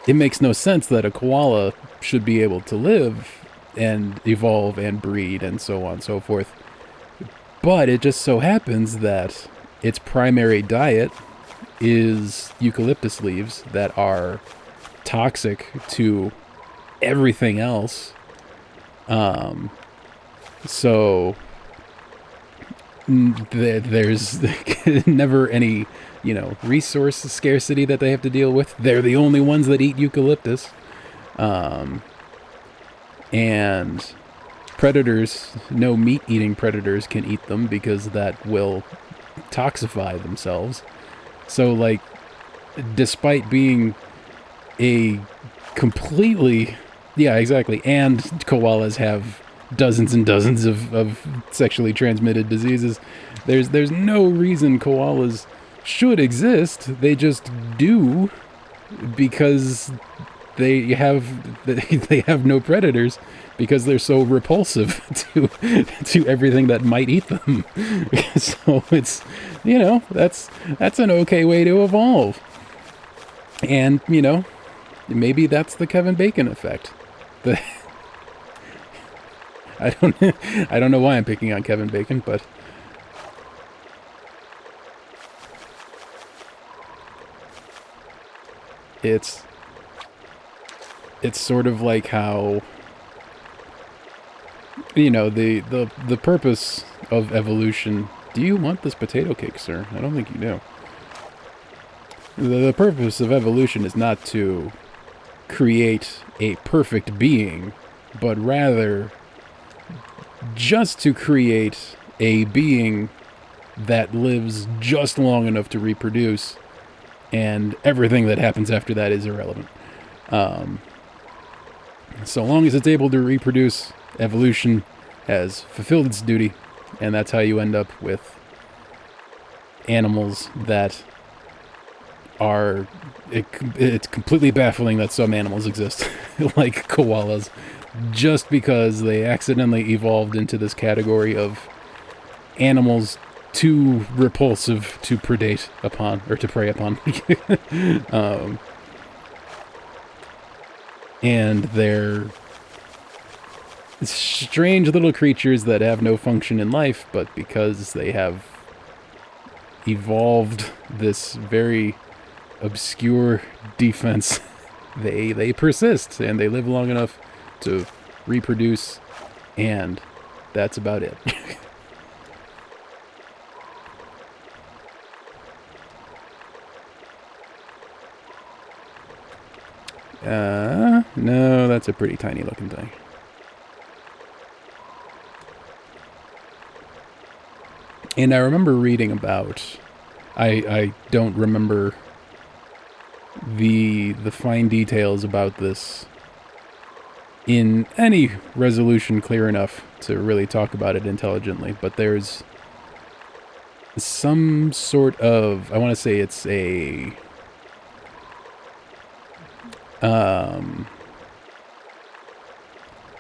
it makes no sense that a koala should be able to live and evolve and breed and so on and so forth. But it just so happens that its primary diet is eucalyptus leaves that are toxic to everything else. So there's never any, resource scarcity that they have to deal with. They're the only ones that eat eucalyptus. And predators, no meat-eating predators can eat them because that will toxify themselves. So, like, despite being a completely... Yeah, exactly. And koalas have dozens and dozens of sexually transmitted diseases. There's no reason koalas should exist. They just do because they have no predators, because they're so repulsive to everything that might eat them. So it's, that's an okay way to evolve. And, maybe that's the Kevin Bacon effect. I don't know why I'm picking on Kevin Bacon, but it's sort of like how, the purpose of evolution. Do you want this potato cake, sir? I don't think you do. The purpose of evolution is not to create a perfect being, but rather just to create a being that lives just long enough to reproduce, and everything that happens after that is irrelevant. So long as it's able to reproduce, evolution has fulfilled its duty, and that's how you end up with animals that are... It's completely baffling that some animals exist, like koalas, just because they accidentally evolved into this category of animals too repulsive to predate upon, or to prey upon. And they're strange little creatures that have no function in life, but because they have evolved this very obscure defense, they persist, and they live long enough to reproduce, and that's about it. No, that's a pretty tiny looking thing. And I remember reading about, I don't remember the fine details about this in any resolution clear enough to really talk about it intelligently, but there's some sort of, I want to say it's a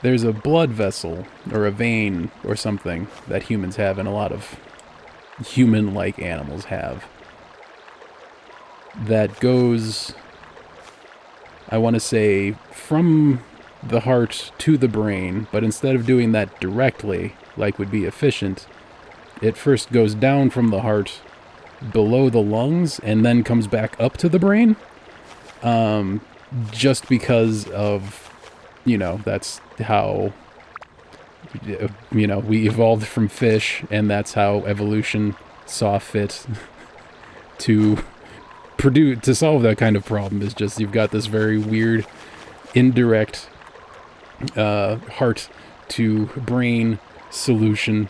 there's a blood vessel or a vein or something that humans have, and a lot of human-like animals have, that goes, I want to say, from the heart to the brain, but instead of doing that directly, like would be efficient, it first goes down from the heart below the lungs and then comes back up to the brain. Just because of, that's how, we evolved from fish, and that's how evolution saw fit to solve that kind of problem. Is just you've got this very weird, indirect heart to brain solution.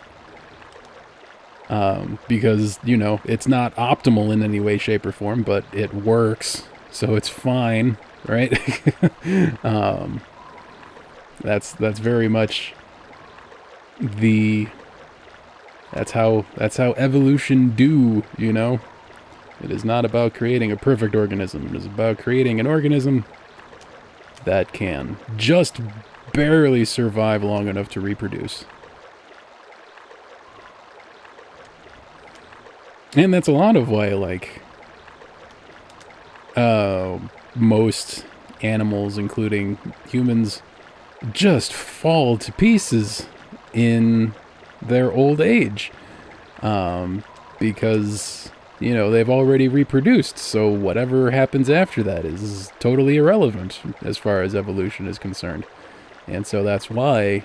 Because, you know, it's not optimal in any way, shape, or form, but it works, so it's fine, right? That's very much that's how evolution do, you know? It is not about creating a perfect organism. It is about creating an organism that can just barely survive long enough to reproduce. And that's a lot of why, like, most animals, including humans, just fall to pieces in their old age. Because, you know, they've already reproduced, so whatever happens after that is totally irrelevant as far as evolution is concerned. And so that's why,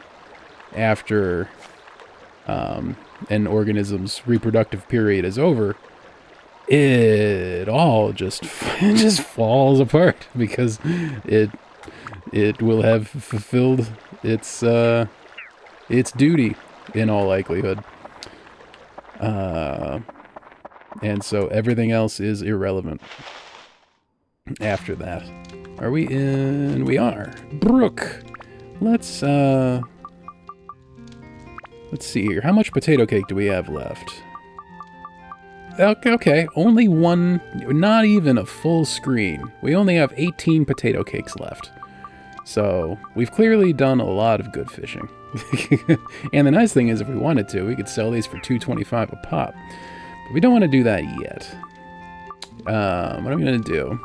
after an organism's reproductive period is over, it all just falls apart, because it will have fulfilled its duty in all likelihood, and so everything else is irrelevant after that. Are we in? We are. Brooke, let's see here. How much potato cake do we have left? Okay, only one, not even a full screen. We only have 18 potato cakes left. So, we've clearly done a lot of good fishing. And the nice thing is, if we wanted to, we could sell these for $2.25 a pop. But we don't want to do that yet. What I'm going to do...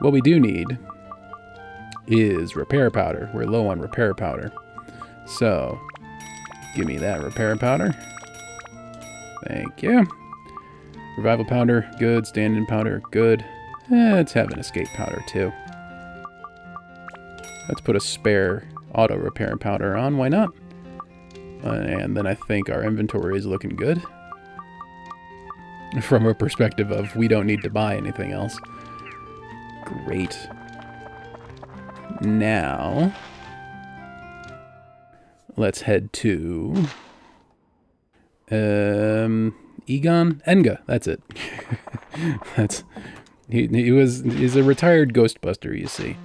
What we do need is repair powder. We're low on repair powder. So, give me that repair powder. Thank you. Revival powder, good. Stand-in powder, good. Let's have an escape powder, too. Let's put a spare auto repair powder on, why not? And then I think our inventory is looking good. From a perspective of, we don't need to buy anything else. Great. Now... let's head to... Enga, that's it. He's a retired Ghostbuster, you see.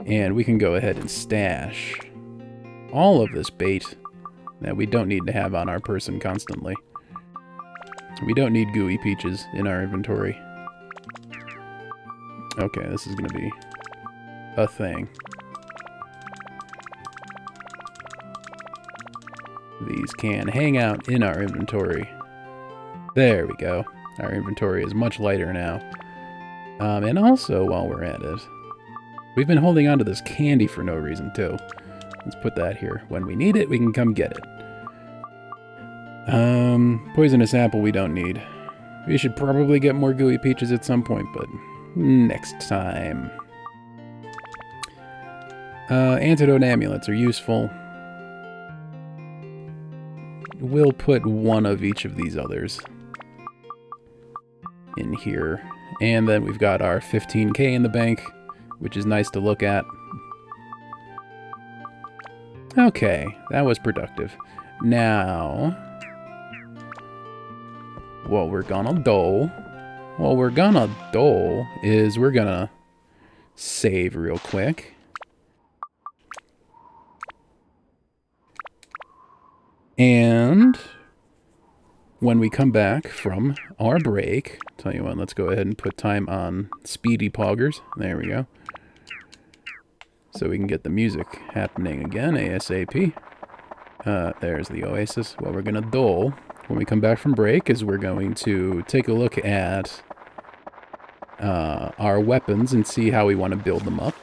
And we can go ahead and stash all of this bait that we don't need to have on our person constantly. We don't need gooey peaches in our inventory. Okay, this is going to be a thing. These can hang out in our inventory. There we go. Our inventory is much lighter now. And also, while we're at it, we've been holding on to this candy for no reason, too. Let's put that here. When we need it, we can come get it. Poisonous apple we don't need. We should probably get more gooey peaches at some point, but next time. Antidote amulets are useful. We'll put one of each of these others in here. And then we've got our 15k in the bank, which is nice to look at. Okay, that was productive. Now, what we're gonna do is we're gonna save real quick. And when we come back from our break, tell you what, let's go ahead and put time on speedy poggers. There we go. So we can get the music happening again, ASAP. There's the oasis. What we're going to do when we come back from break is we're going to take a look at our weapons and see how we want to build them up.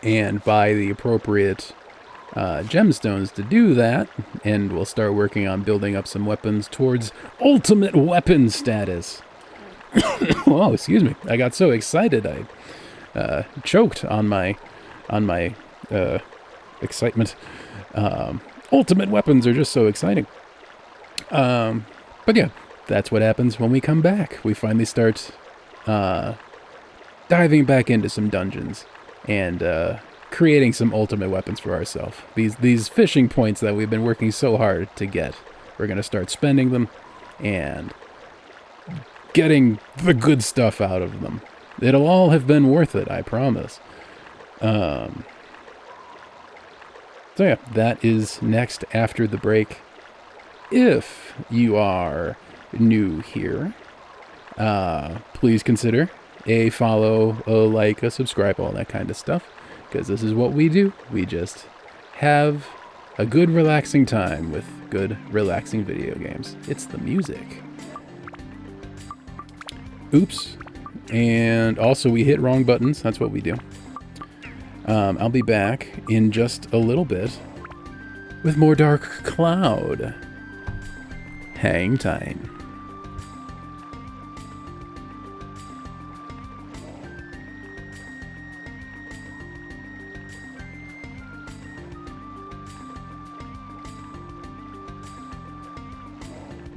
And buy the appropriate gemstones to do that, and we'll start working on building up some weapons towards ultimate weapon status. Oh, excuse me. I got so excited I choked on my excitement. Ultimate weapons are just so exciting. But yeah, that's what happens when we come back. We finally start diving back into some dungeons and creating some ultimate weapons for ourselves. These fishing points that we've been working so hard to get. We're going to start spending them and getting the good stuff out of them. It'll all have been worth it, I promise. So yeah, that is next after the break. If you are new here, please consider a follow, a like, a subscribe, all that kind of stuff, because this is what we do. We just have a good relaxing time with good relaxing video games. It's the music. Oops. And also we hit wrong buttons. That's what we do. I'll be back in just a little bit with more Dark Cloud. Hang tight.